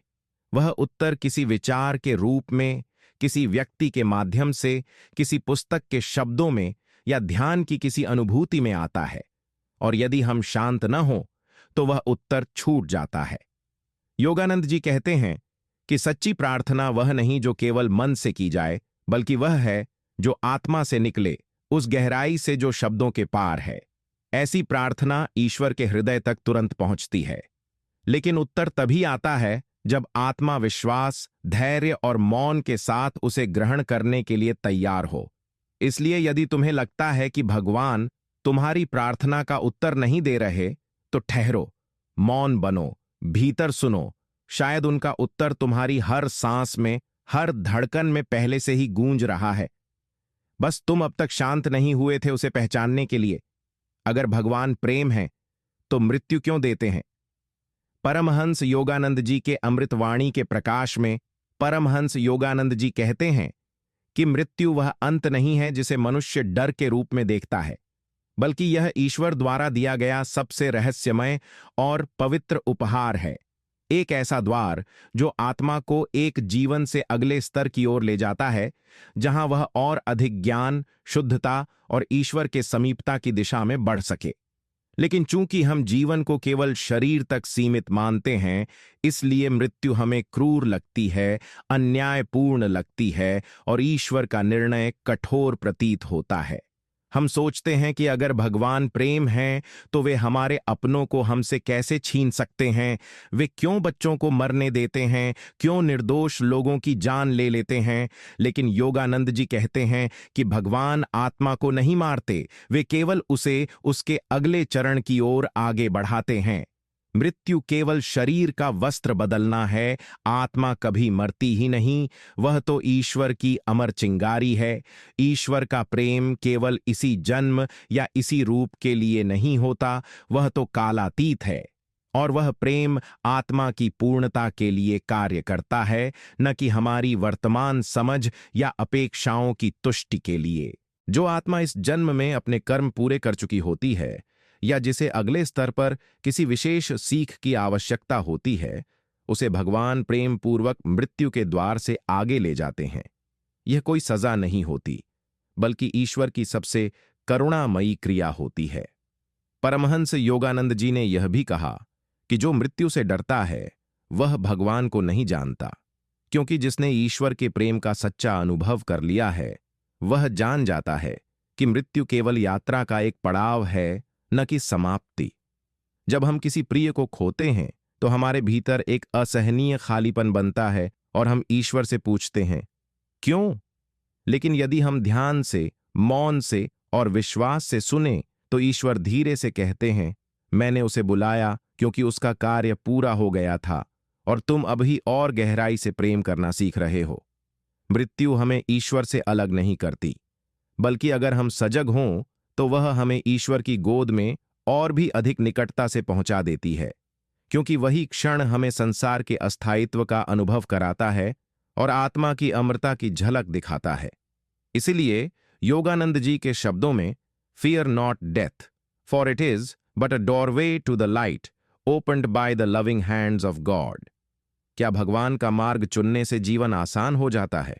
वह उत्तर किसी विचार के रूप में, किसी व्यक्ति के माध्यम से, किसी पुस्तक के शब्दों में या ध्यान की किसी अनुभूति में आता है, और यदि हम शांत न हो तो वह उत्तर छूट जाता है। योगानंद जी कहते हैं कि सच्ची प्रार्थना वह नहीं जो केवल मन से की जाए, बल्कि वह है जो आत्मा से निकले, उस गहराई से जो शब्दों के पार है। ऐसी प्रार्थना ईश्वर के हृदय तक तुरंत पहुंचती है। लेकिन उत्तर तभी आता है जब आत्मा विश्वास, धैर्य और मौन के साथ उसे ग्रहण करने के लिए तैयार हो। इसलिए यदि तुम्हें लगता है कि भगवान तुम्हारी प्रार्थना का उत्तर नहीं दे रहे, तो ठहरो, मौन बनो, भीतर सुनो। शायद उनका उत्तर तुम्हारी हर सांस में, हर धड़कन में पहले से ही गूंज रहा है। बस तुम अब तक शांत नहीं हुए थे उसे पहचानने के लिए। अगर भगवान प्रेम है तो मृत्यु क्यों देते हैं? परमहंस योगानंद जी के अमृतवाणी के प्रकाश में परमहंस योगानंद जी कहते हैं कि मृत्यु वह अंत नहीं है जिसे मनुष्य डर के रूप में देखता है, बल्कि यह ईश्वर द्वारा दिया गया सबसे रहस्यमय और पवित्र उपहार है। एक ऐसा द्वार जो आत्मा को एक जीवन से अगले स्तर की ओर ले जाता है, जहां वह और अधिक ज्ञान, शुद्धता और ईश्वर के समीपता की दिशा में बढ़ सके। लेकिन चूंकि हम जीवन को केवल शरीर तक सीमित मानते हैं, इसलिए मृत्यु हमें क्रूर लगती है, अन्यायपूर्ण लगती है और ईश्वर का निर्णय कठोर प्रतीत होता है। हम सोचते हैं कि अगर भगवान प्रेम हैं तो वे हमारे अपनों को हमसे कैसे छीन सकते हैं? वे क्यों बच्चों को मरने देते हैं? क्यों निर्दोष लोगों की जान ले लेते हैं? लेकिन योगानंद जी कहते हैं कि भगवान आत्मा को नहीं मारते, वे केवल उसे उसके अगले चरण की ओर आगे बढ़ाते हैं। मृत्यु केवल शरीर का वस्त्र बदलना है, आत्मा कभी मरती ही नहीं। वह तो ईश्वर की अमर चिंगारी है। ईश्वर का प्रेम केवल इसी जन्म या इसी रूप के लिए नहीं होता, वह तो कालातीत है। और वह प्रेम आत्मा की पूर्णता के लिए कार्य करता है, न कि हमारी वर्तमान समझ या अपेक्षाओं की तुष्टि के लिए। जो आत्मा इस जन्म में अपने कर्म पूरे कर चुकी होती है, या जिसे अगले स्तर पर किसी विशेष सीख की आवश्यकता होती है, उसे भगवान प्रेम पूर्वक मृत्यु के द्वार से आगे ले जाते हैं। यह कोई सजा नहीं होती, बल्कि ईश्वर की सबसे करुणामयी क्रिया होती है। परमहंस योगानंद जी ने यह भी कहा कि जो मृत्यु से डरता है वह भगवान को नहीं जानता, क्योंकि जिसने ईश्वर के प्रेम का सच्चा अनुभव कर लिया है, वह जान जाता है कि मृत्यु केवल यात्रा का एक पड़ाव है, न कि समाप्ति। जब हम किसी प्रिय को खोते हैं तो हमारे भीतर एक असहनीय खालीपन बनता है और हम ईश्वर से पूछते हैं, क्यों? लेकिन यदि हम ध्यान से, मौन से और विश्वास से सुने तो ईश्वर धीरे से कहते हैं, मैंने उसे बुलाया क्योंकि उसका कार्य पूरा हो गया था और तुम अभी और गहराई से प्रेम करना सीख रहे हो। मृत्यु हमें ईश्वर से अलग नहीं करती, बल्कि अगर हम सजग हों तो वह हमें ईश्वर की गोद में और भी अधिक निकटता से पहुंचा देती है, क्योंकि वही क्षण हमें संसार के अस्थायित्व का अनुभव कराता है और आत्मा की अमरता की झलक दिखाता है। इसलिए योगानंद जी के शब्दों में, fear not death, for it is but a doorway to the light opened by the loving hands of God. क्या भगवान का मार्ग चुनने से जीवन आसान हो जाता है?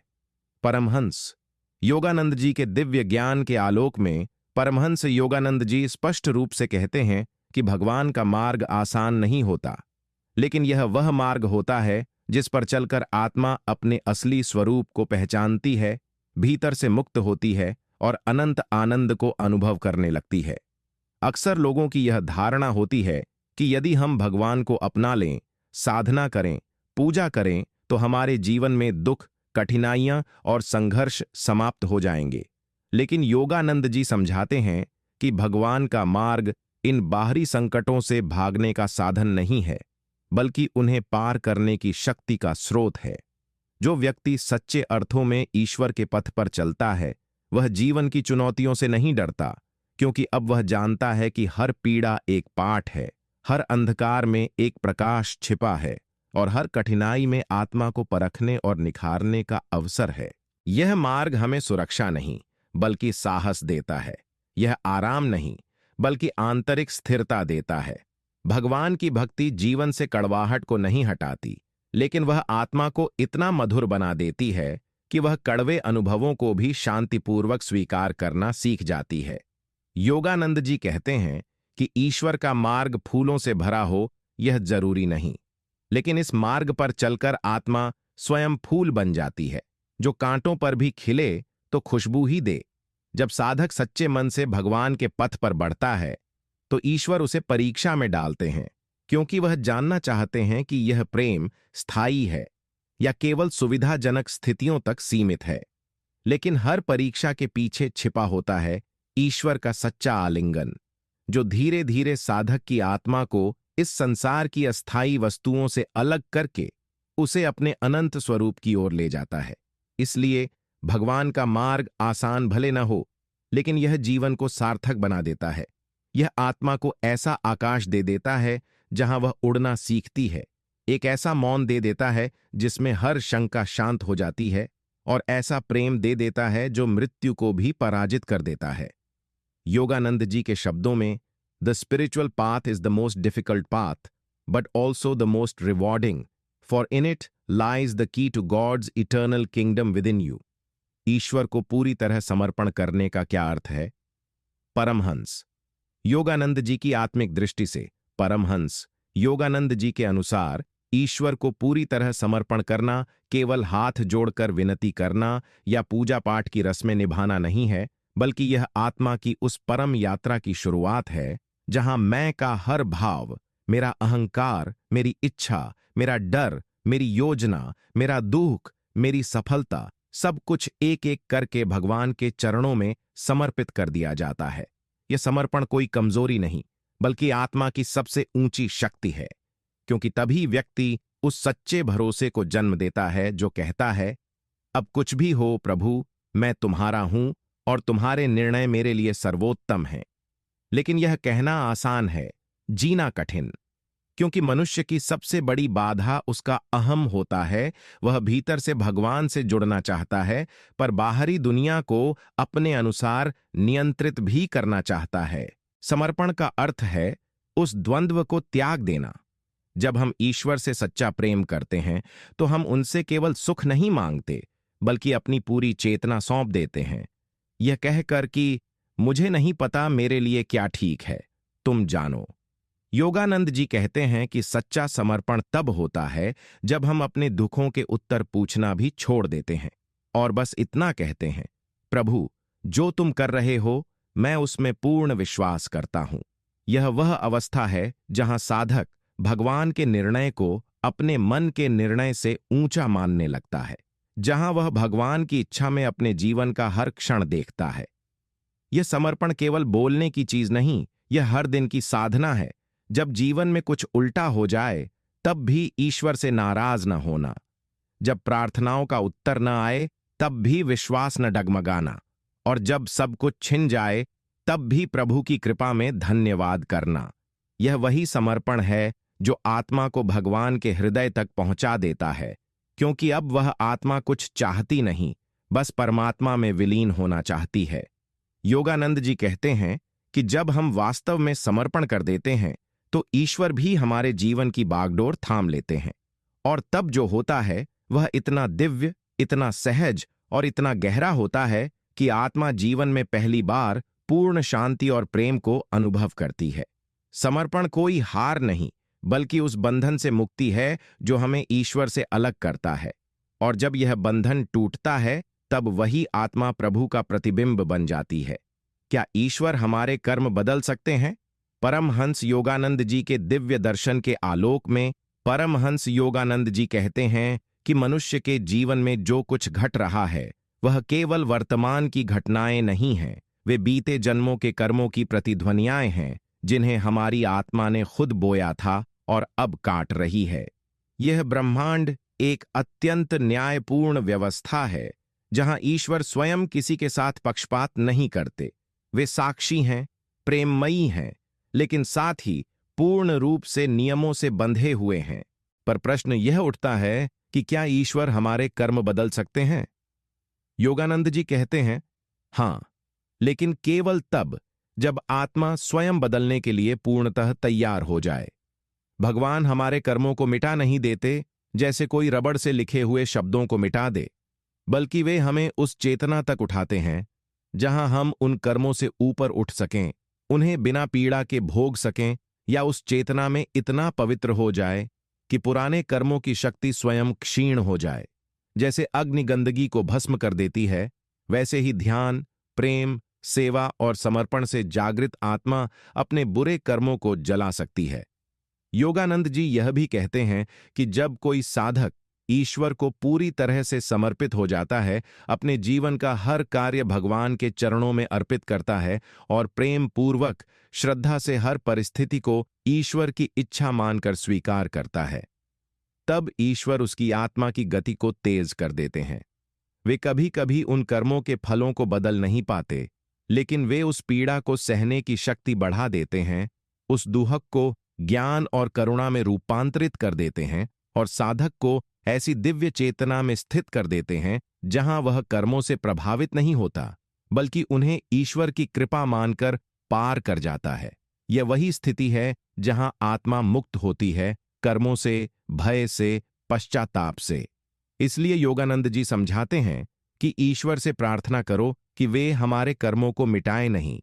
परमहंस योगानंद जी के दिव्य ज्ञान के आलोक में परमहंस योगानंद जी स्पष्ट रूप से कहते हैं कि भगवान का मार्ग आसान नहीं होता, लेकिन यह वह मार्ग होता है जिस पर चलकर आत्मा अपने असली स्वरूप को पहचानती है, भीतर से मुक्त होती है और अनंत आनंद को अनुभव करने लगती है। अक्सर लोगों की यह धारणा होती है कि यदि हम भगवान को अपना लें, साधना करें, पूजा करें, तो हमारे जीवन में दुख, कठिनाइयां और संघर्ष समाप्त हो जाएंगे। लेकिन योगानंद जी समझाते हैं कि भगवान का मार्ग इन बाहरी संकटों से भागने का साधन नहीं है, बल्कि उन्हें पार करने की शक्ति का स्रोत है। जो व्यक्ति सच्चे अर्थों में ईश्वर के पथ पर चलता है, वह जीवन की चुनौतियों से नहीं डरता, क्योंकि अब वह जानता है कि हर पीड़ा एक पाठ है, हर अंधकार में एक प्रकाश छिपा है और हर कठिनाई में आत्मा को परखने और निखारने का अवसर है। यह मार्ग हमें सुरक्षा नहीं, बल्कि साहस देता है। यह आराम नहीं, बल्कि आंतरिक स्थिरता देता है। भगवान की भक्ति जीवन से कड़वाहट को नहीं हटाती, लेकिन वह आत्मा को इतना मधुर बना देती है कि वह कड़वे अनुभवों को भी शांतिपूर्वक स्वीकार करना सीख जाती है। योगानंद जी कहते हैं कि ईश्वर का मार्ग फूलों से भरा हो, यह जरूरी नहीं। लेकिन इस मार्ग पर चलकर आत्मा स्वयं फूल बन जाती है, जो कांटों पर भी खिले तो खुशबू ही दे। जब साधक सच्चे मन से भगवान के पथ पर बढ़ता है, तो ईश्वर उसे परीक्षा में डालते हैं, क्योंकि वह जानना चाहते हैं कि यह प्रेम स्थायी है या केवल सुविधाजनक स्थितियों तक सीमित है। लेकिन हर परीक्षा के पीछे छिपा होता है ईश्वर का सच्चा आलिंगन, जो धीरे धीरे साधक की आत्मा को इस संसार की अस्थायी वस्तुओं से अलग करके उसे अपने अनंत स्वरूप की ओर ले जाता है। इसलिए भगवान का मार्ग आसान भले न हो, लेकिन यह जीवन को सार्थक बना देता है। यह आत्मा को ऐसा आकाश दे देता है जहां वह उड़ना सीखती है, एक ऐसा मौन दे देता है जिसमें हर शंका शांत हो जाती है, और ऐसा प्रेम दे देता है जो मृत्यु को भी पराजित कर देता है। योगानंद जी के शब्दों में, the spiritual path is the most difficult path, but also the most rewarding, for in it lies the key to God's eternal kingdom within you. ईश्वर को पूरी तरह समर्पण करने का क्या अर्थ है? परमहंस योगानंद जी की आत्मिक दृष्टि से, परमहंस योगानंद जी के अनुसार ईश्वर को पूरी तरह समर्पण करना केवल हाथ जोड़कर विनती करना या पूजा पाठ की रस्में निभाना नहीं है, बल्कि यह आत्मा की उस परम यात्रा की शुरुआत है जहां मैं का हर भाव, मेरा अहंकार, मेरी इच्छा, मेरा डर, मेरी योजना, मेरा दुख, मेरी सफलता, सब कुछ एक एक करके भगवान के चरणों में समर्पित कर दिया जाता है। यह समर्पण कोई कमजोरी नहीं, बल्कि आत्मा की सबसे ऊंची शक्ति है, क्योंकि तभी व्यक्ति उस सच्चे भरोसे को जन्म देता है जो कहता है, अब कुछ भी हो प्रभु, मैं तुम्हारा हूं और तुम्हारे निर्णय मेरे लिए सर्वोत्तम हैं। लेकिन यह कहना आसान है, जीना कठिन, क्योंकि मनुष्य की सबसे बड़ी बाधा उसका अहम होता है। वह भीतर से भगवान से जुड़ना चाहता है, पर बाहरी दुनिया को अपने अनुसार नियंत्रित भी करना चाहता है। समर्पण का अर्थ है उस द्वंद्व को त्याग देना। जब हम ईश्वर से सच्चा प्रेम करते हैं, तो हम उनसे केवल सुख नहीं मांगते, बल्कि अपनी पूरी चेतना सौंप देते हैं, यह कहकर कि मुझे नहीं पता मेरे लिए क्या ठीक है, तुम जानो। योगानंद जी कहते हैं कि सच्चा समर्पण तब होता है जब हम अपने दुखों के उत्तर पूछना भी छोड़ देते हैं और बस इतना कहते हैं, प्रभु, जो तुम कर रहे हो मैं उसमें पूर्ण विश्वास करता हूं। यह वह अवस्था है जहां साधक भगवान के निर्णय को अपने मन के निर्णय से ऊंचा मानने लगता है, जहां वह भगवान की इच्छा में अपने जीवन का हर क्षण देखता है। यह समर्पण केवल बोलने की चीज नहीं, यह हर दिन की साधना है। जब जीवन में कुछ उल्टा हो जाए, तब भी ईश्वर से नाराज न होना। जब प्रार्थनाओं का उत्तर न आए, तब भी विश्वास न डगमगाना। और जब सब कुछ छिन जाए, तब भी प्रभु की कृपा में धन्यवाद करना। यह वही समर्पण है जो आत्मा को भगवान के हृदय तक पहुंचा देता है, क्योंकि अब वह आत्मा कुछ चाहती नहीं, बस परमात्मा में विलीन होना चाहती है। योगानंद जी कहते हैं कि जब हम वास्तव में समर्पण कर देते हैं, तो ईश्वर भी हमारे जीवन की बागडोर थाम लेते हैं, और तब जो होता है वह इतना दिव्य, इतना सहज और इतना गहरा होता है कि आत्मा जीवन में पहली बार पूर्ण शांति और प्रेम को अनुभव करती है। समर्पण कोई हार नहीं, बल्कि उस बंधन से मुक्ति है जो हमें ईश्वर से अलग करता है। और जब यह बंधन टूटता है, तब वही आत्मा प्रभु का प्रतिबिंब बन जाती है। क्या ईश्वर हमारे कर्म बदल सकते हैं? परमहंस योगानंद जी के दिव्य दर्शन के आलोक में परमहंस योगानंद जी कहते हैं कि मनुष्य के जीवन में जो कुछ घट रहा है, वह केवल वर्तमान की घटनाएं नहीं हैं, वे बीते जन्मों के कर्मों की प्रतिध्वनियाएं हैं, जिन्हें हमारी आत्मा ने खुद बोया था और अब काट रही है। यह ब्रह्मांड एक अत्यंत न्यायपूर्ण व्यवस्था है, जहां ईश्वर स्वयं किसी के साथ पक्षपात नहीं करते। वे साक्षी हैं, प्रेममयी हैं, लेकिन साथ ही पूर्ण रूप से नियमों से बंधे हुए हैं। पर प्रश्न यह उठता है कि क्या ईश्वर हमारे कर्म बदल सकते हैं? योगानंद जी कहते हैं, हां, लेकिन केवल तब जब आत्मा स्वयं बदलने के लिए पूर्णतः तैयार हो जाए। भगवान हमारे कर्मों को मिटा नहीं देते जैसे कोई रबड़ से लिखे हुए शब्दों को मिटा दे, बल्कि वे हमें उस चेतना तक उठाते हैं जहां हम उन कर्मों से ऊपर उठ सकें, उन्हें बिना पीड़ा के भोग सकें या उस चेतना में इतना पवित्र हो जाए कि पुराने कर्मों की शक्ति स्वयं क्षीण हो जाए। जैसे अग्नि गंदगी को भस्म कर देती है, वैसे ही ध्यान, प्रेम, सेवा और समर्पण से जागृत आत्मा अपने बुरे कर्मों को जला सकती है। योगानंद जी यह भी कहते हैं कि जब कोई साधक ईश्वर को पूरी तरह से समर्पित हो जाता है, अपने जीवन का हर कार्य भगवान के चरणों में अर्पित करता है और प्रेम पूर्वक श्रद्धा से हर परिस्थिति को ईश्वर की इच्छा मानकर स्वीकार करता है, तब ईश्वर उसकी आत्मा की गति को तेज कर देते हैं। वे कभी कभी उन कर्मों के फलों को बदल नहीं पाते, लेकिन वे उस पीड़ा को सहने की शक्ति बढ़ा देते हैं, उस दुहक को ज्ञान और करुणा में रूपांतरित कर देते हैं और साधक को ऐसी दिव्य चेतना में स्थित कर देते हैं जहां वह कर्मों से प्रभावित नहीं होता, बल्कि उन्हें ईश्वर की कृपा मानकर पार कर जाता है। यह वही स्थिति है जहां आत्मा मुक्त होती है, कर्मों से, भय से, पश्चाताप से। इसलिए योगानंद जी समझाते हैं कि ईश्वर से प्रार्थना करो कि वे हमारे कर्मों को मिटाए नहीं,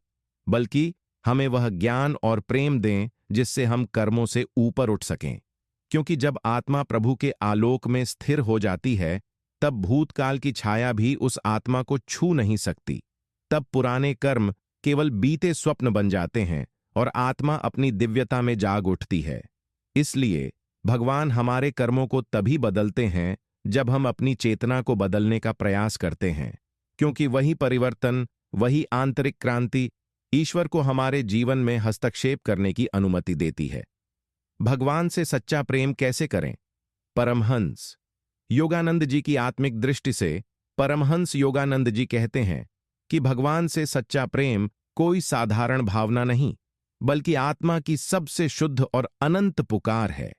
बल्कि हमें वह ज्ञान और प्रेम दें जिससे हम कर्मों से ऊपर उठ सकें। क्योंकि जब आत्मा प्रभु के आलोक में स्थिर हो जाती है, तब भूतकाल की छाया भी उस आत्मा को छू नहीं सकती। तब पुराने कर्म केवल बीते स्वप्न बन जाते हैं और आत्मा अपनी दिव्यता में जाग उठती है। इसलिए भगवान हमारे कर्मों को तभी बदलते हैं जब हम अपनी चेतना को बदलने का प्रयास करते हैं, क्योंकि वही परिवर्तन, वही आंतरिक क्रांति ईश्वर को हमारे जीवन में हस्तक्षेप करने की अनुमति देती है। भगवान से सच्चा प्रेम कैसे करें? परमहंस योगानंद जी की आत्मिक दृष्टि से परमहंस योगानंद जी कहते हैं कि भगवान से सच्चा प्रेम कोई साधारण भावना नहीं, बल्कि आत्मा की सबसे शुद्ध और अनंत पुकार है।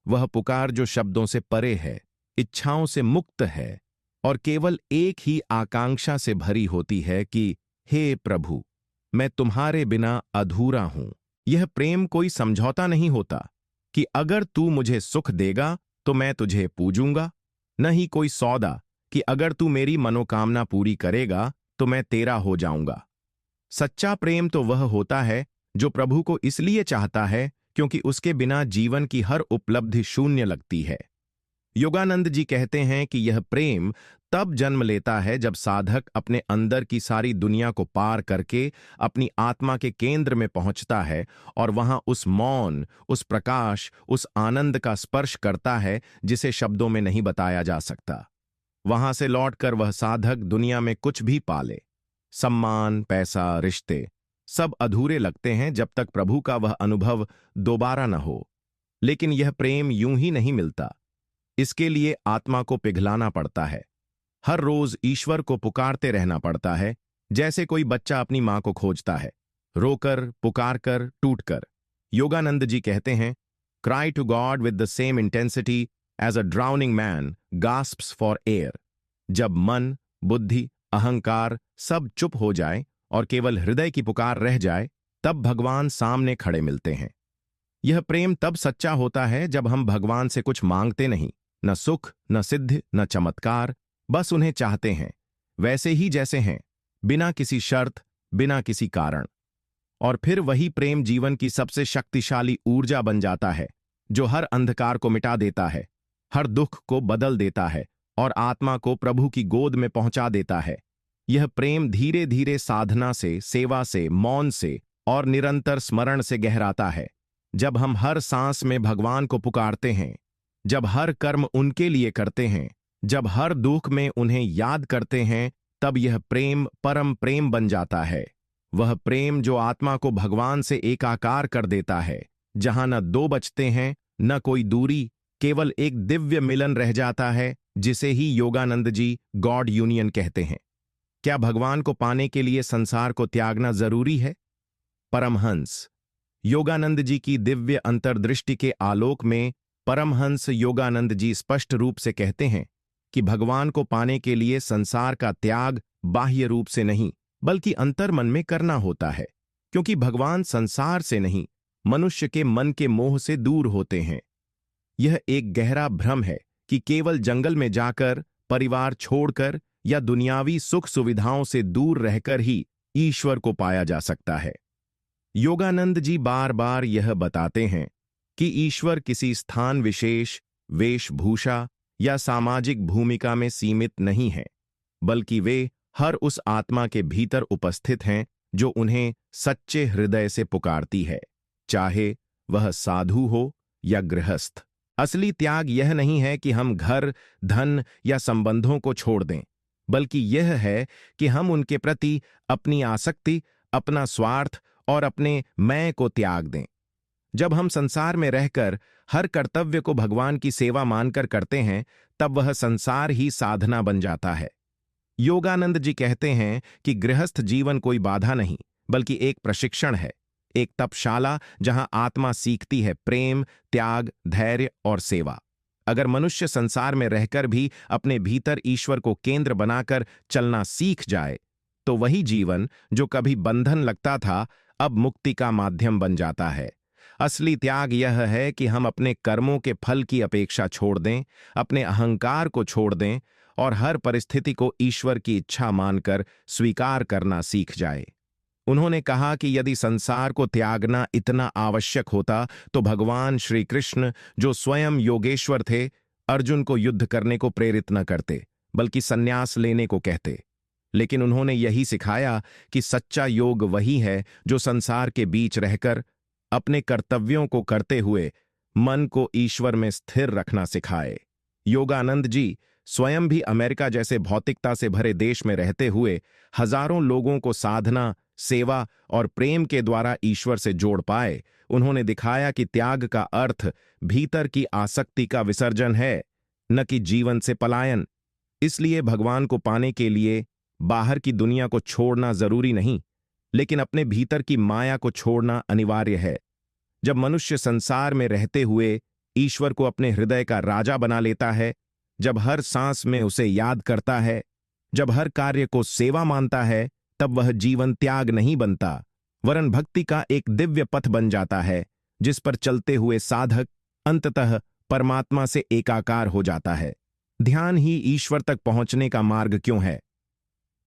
वह पुकार जो शब्दों से परे है, इच्छाओं से मुक्त है और केवल एक ही आकांक्षा से भरी होती है कि हे प्रभु, मैं तुम्हारे बिना अधूरा हूं। यह प्रेम कोई समझौता नहीं होता कि अगर तू मुझे सुख देगा तो मैं तुझे पूजूंगा, न ही कोई सौदा कि अगर तू मेरी मनोकामना पूरी करेगा तो मैं तेरा हो जाऊंगा। सच्चा प्रेम तो वह होता है जो प्रभु को इसलिए चाहता है क्योंकि उसके बिना जीवन की हर उपलब्धि शून्य लगती है। योगानंद जी कहते हैं कि यह प्रेम तब जन्म लेता है जब साधक अपने अंदर की सारी दुनिया को पार करके अपनी आत्मा के केंद्र में पहुंचता है और वहां उस मौन, उस प्रकाश, उस आनंद का स्पर्श करता है जिसे शब्दों में नहीं बताया जा सकता। वहां से लौटकर वह साधक दुनिया में कुछ भी पाले, सम्मान, पैसा, रिश्ते, सब अधूरे लगते हैं जब तक प्रभु का वह अनुभव दोबारा न हो। लेकिन यह प्रेम यूं ही नहीं मिलता। इसके लिए आत्मा को पिघलाना पड़ता है। हर रोज ईश्वर को पुकारते रहना पड़ता है, जैसे कोई बच्चा अपनी मां को खोजता है, रोकर, पुकारकर, टूटकर। योगानंद जी कहते हैं, cry to God with the same intensity as a drowning man gasps for air. जब मन, बुद्धि, अहंकार सब चुप हो जाए और केवल हृदय की पुकार रह जाए, तब भगवान सामने खड़े मिलते हैं। यह प्रेम तब सच्चा होता है जब हम भगवान से कुछ मांगते नहीं, न सुख, न सिद्धि, न चमत्कार, बस उन्हें चाहते हैं वैसे ही जैसे हैं, बिना किसी शर्त, बिना किसी कारण। और फिर वही प्रेम जीवन की सबसे शक्तिशाली ऊर्जा बन जाता है, जो हर अंधकार को मिटा देता है, हर दुख को बदल देता है और आत्मा को प्रभु की गोद में पहुंचा देता है। यह प्रेम धीरे धीरे साधना से, सेवा से, मौन से और निरंतर स्मरण से गहराता है। जब हम हर सांस में भगवान को पुकारते हैं, जब हर कर्म उनके लिए करते हैं, जब हर दुख में उन्हें याद करते हैं, तब यह प्रेम परम प्रेम बन जाता है। वह प्रेम जो आत्मा को भगवान से एकाकार कर देता है, जहां न दो बचते हैं, न कोई दूरी, केवल एक दिव्य मिलन रह जाता है, जिसे ही योगानंद जी गॉड यूनियन कहते हैं। क्या भगवान को पाने के लिए संसार को त्यागना जरूरी है? परमहंस योगानंद जी की दिव्य अंतर्दृष्टि के आलोक में परमहंस योगानंद जी स्पष्ट रूप से कहते हैं कि भगवान को पाने के लिए संसार का त्याग बाह्य रूप से नहीं, बल्कि अंतर्मन में करना होता है, क्योंकि भगवान संसार से नहीं, मनुष्य के मन के मोह से दूर होते हैं। यह एक गहरा भ्रम है कि केवल जंगल में जाकर, परिवार छोड़कर या दुनियावी सुख सुविधाओं से दूर रहकर ही ईश्वर को पाया जा सकता है। योगानंद जी बार बार यह बताते हैं कि ईश्वर किसी स्थान विशेष, वेशभूषा या सामाजिक भूमिका में सीमित नहीं है, बल्कि वे हर उस आत्मा के भीतर उपस्थित हैं जो उन्हें सच्चे हृदय से पुकारती है, चाहे वह साधु हो या गृहस्थ। असली त्याग यह नहीं है कि हम घर, धन या संबंधों को छोड़ दें, बल्कि यह है कि हम उनके प्रति अपनी आसक्ति, अपना स्वार्थ और अपने मैं को त्याग दें। जब हम संसार में रहकर हर कर्तव्य को भगवान की सेवा मानकर करते हैं, तब वह संसार ही साधना बन जाता है। योगानंद जी कहते हैं कि गृहस्थ जीवन कोई बाधा नहीं, बल्कि एक प्रशिक्षण है, एक तपशाला जहां आत्मा सीखती है प्रेम, त्याग, धैर्य और सेवा। अगर मनुष्य संसार में रहकर भी अपने भीतर ईश्वर को केंद्र बनाकर चलना सीख जाए, तो वही जीवन जो कभी बंधन लगता था, अब मुक्ति का माध्यम बन जाता है। असली त्याग यह है कि हम अपने कर्मों के फल की अपेक्षा छोड़ दें, अपने अहंकार को छोड़ दें और हर परिस्थिति को ईश्वर की इच्छा मानकर स्वीकार करना सीख जाए। उन्होंने कहा कि यदि संसार को त्यागना इतना आवश्यक होता, तो भगवान श्री कृष्ण, जो स्वयं योगेश्वर थे, अर्जुन को युद्ध करने को प्रेरित न करते, बल्कि संन्यास लेने को कहते। लेकिन उन्होंने यही सिखाया कि सच्चा योग वही है जो संसार के बीच रहकर अपने कर्तव्यों को करते हुए मन को ईश्वर में स्थिर रखना सिखाए। योगानंद जी स्वयं भी अमेरिका जैसे भौतिकता से भरे देश में रहते हुए हजारों लोगों को साधना, सेवा और प्रेम के द्वारा ईश्वर से जोड़ पाए। उन्होंने दिखाया कि त्याग का अर्थ भीतर की आसक्ति का विसर्जन है, न कि जीवन से पलायन। इसलिए भगवान को पाने के लिए बाहर की दुनिया को छोड़ना जरूरी नहीं, लेकिन अपने भीतर की माया को छोड़ना अनिवार्य है। जब मनुष्य संसार में रहते हुए ईश्वर को अपने हृदय का राजा बना लेता है, जब हर सांस में उसे याद करता है, जब हर कार्य को सेवा मानता है, तब वह जीवन त्याग नहीं बनता, वरन भक्ति का एक दिव्य पथ बन जाता है, जिस पर चलते हुए साधक अंततः परमात्मा से एकाकार हो जाता है। ध्यान ही ईश्वर तक पहुंचने का मार्ग क्यों है?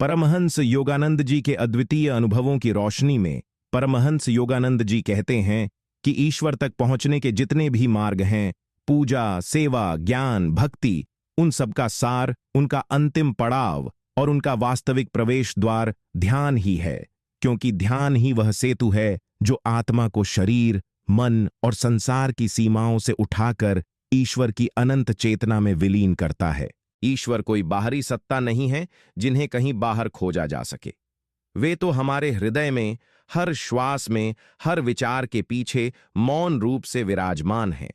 परमहंस योगानंद जी के अद्वितीय अनुभवों की रोशनी में परमहंस योगानंद जी कहते हैं कि ईश्वर तक पहुंचने के जितने भी मार्ग हैं, पूजा, सेवा, ज्ञान, भक्ति, उन सबका सार, उनका अंतिम पड़ाव और उनका वास्तविक प्रवेश द्वार ध्यान ही है, क्योंकि ध्यान ही वह सेतु है जो आत्मा को शरीर, मन और संसार की सीमाओं से उठाकर ईश्वर की अनंत चेतना में विलीन करता है। ईश्वर कोई बाहरी सत्ता नहीं है जिन्हें कहीं बाहर खोजा जा सके। वे तो हमारे हृदय में, हर श्वास में, हर विचार के पीछे मौन रूप से विराजमान है।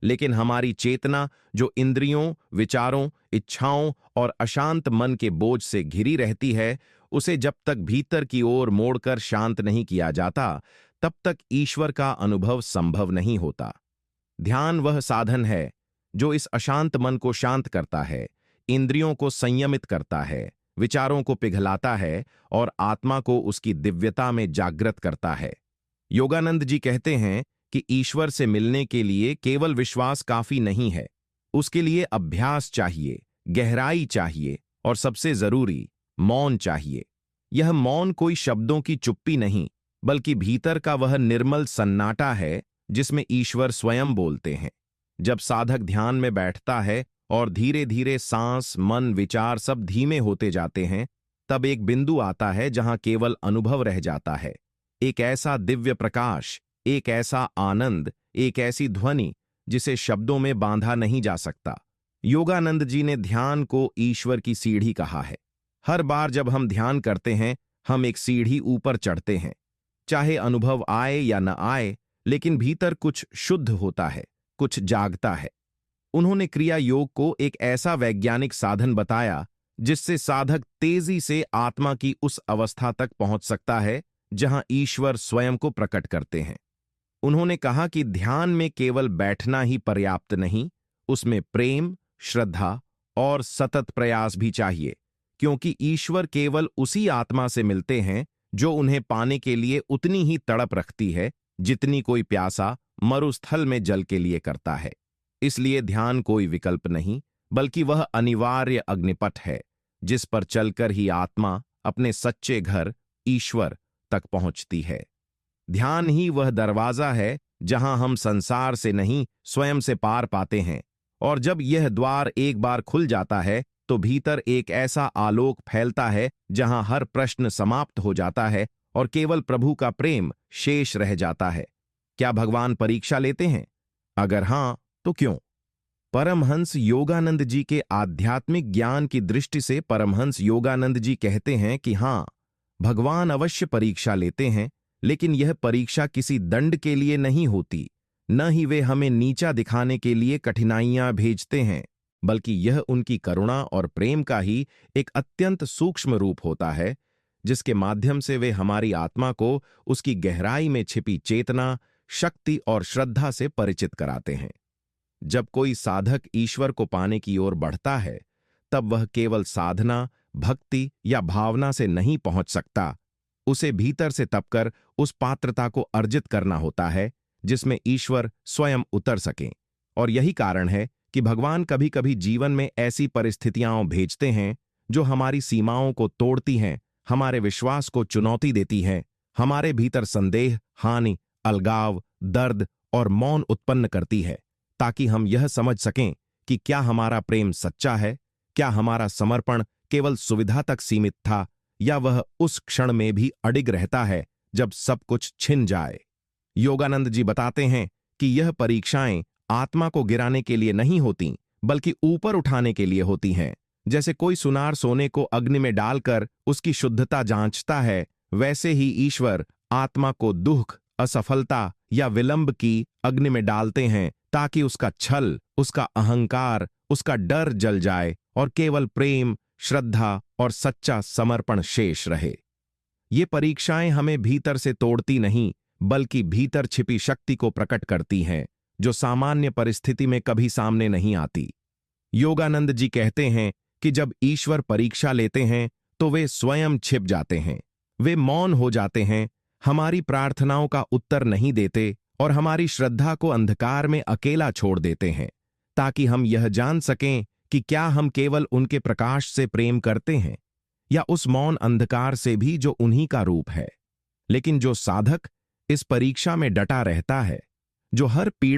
लेकिन हमारी चेतना जो इंद्रियों, विचारों, इच्छाओं और अशांत मन के बोझ से घिरी रहती है, उसे जब तक भीतर की ओर मोड़कर शांत नहीं किया जाता, तब तक ईश्वर का अनुभव संभव नहीं होता। ध्यान वह साधन है जो इस अशांत मन को शांत करता है, इंद्रियों को संयमित करता है, विचारों को पिघलाता है और आत्मा को उसकी दिव्यता में जागृत करता है। योगानंद जी कहते हैं कि ईश्वर से मिलने के लिए केवल विश्वास काफी नहीं है, उसके लिए अभ्यास चाहिए, गहराई चाहिए और सबसे जरूरी मौन चाहिए। यह मौन कोई शब्दों की चुप्पी नहीं, बल्कि भीतर का वह निर्मल सन्नाटा है जिसमें ईश्वर स्वयं बोलते हैं। जब साधक ध्यान में बैठता है और धीरे धीरे सांस, मन, विचार सब धीमे होते जाते हैं, तब एक बिंदु आता है जहां केवल अनुभव रह जाता है। एक ऐसा दिव्य प्रकाश, एक ऐसा आनंद, एक ऐसी ध्वनि जिसे शब्दों में बांधा नहीं जा सकता। योगानंद जी ने ध्यान को ईश्वर की सीढ़ी कहा है। हर बार जब हम ध्यान करते हैं, हम एक सीढ़ी ऊपर चढ़ते हैं। चाहे अनुभव आए या न आए, लेकिन भीतर कुछ शुद्ध होता है, कुछ जागता है। उन्होंने क्रिया योग को एक ऐसा वैज्ञानिक साधन बताया जिससे साधक तेजी से आत्मा की उस अवस्था तक पहुंच सकता है जहां ईश्वर स्वयं को प्रकट करते हैं। उन्होंने कहा कि ध्यान में केवल बैठना ही पर्याप्त नहीं, उसमें प्रेम, श्रद्धा और सतत प्रयास भी चाहिए, क्योंकि ईश्वर केवल उसी आत्मा से मिलते हैं जो उन्हें पाने के लिए उतनी ही तड़प रखती है जितनी कोई प्यासा मरुस्थल में जल के लिए करता है। इसलिए ध्यान कोई विकल्प नहीं, बल्कि वह अनिवार्य अग्निपथ है जिस पर चलकर ही आत्मा अपने सच्चे घर ईश्वर तक पहुंचती है। ध्यान ही वह दरवाजा है जहां हम संसार से नहीं स्वयं से पार पाते हैं। और जब यह द्वार एक बार खुल जाता है तो भीतर एक ऐसा आलोक फैलता है जहां हर प्रश्न समाप्त हो जाता है और केवल प्रभु का प्रेम शेष रह जाता है। क्या भगवान परीक्षा लेते हैं? अगर हां, तो क्यों? परमहंस योगानंद जी के आध्यात्मिक ज्ञान की दृष्टि से परमहंस योगानंद जी कहते हैं कि हां, भगवान अवश्य परीक्षा लेते हैं, लेकिन यह परीक्षा किसी दंड के लिए नहीं होती, न ही वे हमें नीचा दिखाने के लिए कठिनाइयां भेजते हैं, बल्कि यह उनकी करुणा और प्रेम का ही एक अत्यंत सूक्ष्म रूप होता है, जिसके माध्यम से वे हमारी आत्मा को उसकी गहराई में छिपी चेतना, शक्ति और श्रद्धा से परिचित कराते हैं। जब कोई साधक ईश्वर को पाने की ओर बढ़ता है, तब वह केवल साधना, भक्ति या भावना से नहीं पहुंच सकता। उसे भीतर से तपकर उस पात्रता को अर्जित करना होता है जिसमें ईश्वर स्वयं उतर सकें। और यही कारण है कि भगवान कभी कभी जीवन में ऐसी परिस्थितियां भेजते हैं जो हमारी सीमाओं को तोड़ती हैं, हमारे विश्वास को चुनौती देती हैं, हमारे भीतर संदेह, हानि, अलगाव, दर्द और मौन उत्पन्न करती है, ताकि हम यह समझ सकें कि क्या हमारा प्रेम सच्चा है, क्या हमारा समर्पण केवल सुविधा तक सीमित था, या वह उस क्षण में भी अडिग रहता है जब सब कुछ छिन जाए। योगानंद जी बताते हैं कि यह परीक्षाएं आत्मा को गिराने के लिए नहीं होती, बल्कि ऊपर उठाने के लिए होती हैं। जैसे कोई सुनार सोने को अग्नि में डालकर उसकी शुद्धता जांचता है, वैसे ही ईश्वर आत्मा को दुख, असफलता या विलंब की अग्नि में डालते हैं, ताकि उसका छल, उसका अहंकार, उसका डर जल जाए और केवल प्रेम, श्रद्धा और सच्चा समर्पण शेष रहे। ये परीक्षाएं हमें भीतर से तोड़ती नहीं, बल्कि भीतर छिपी शक्ति को प्रकट करती हैं, जो सामान्य परिस्थिति में कभी सामने नहीं आती। योगानंद जी कहते हैं कि जब ईश्वर परीक्षा लेते हैं तो वे स्वयं छिप जाते हैं, वे मौन हो जाते हैं, हमारी प्रार्थनाओं का उत्तर नहीं देते और हमारी श्रद्धा को अंधकार में अकेला छोड़ देते हैं, ताकि हम यह जान सकें कि क्या हम केवल उनके प्रकाश से प्रेम करते हैं या उस मौन अंधकार से भी जो उन्हीं का रूप है। लेकिन जो साधक इस परीक्षा में डटा रहता है, जो हर पीड़ा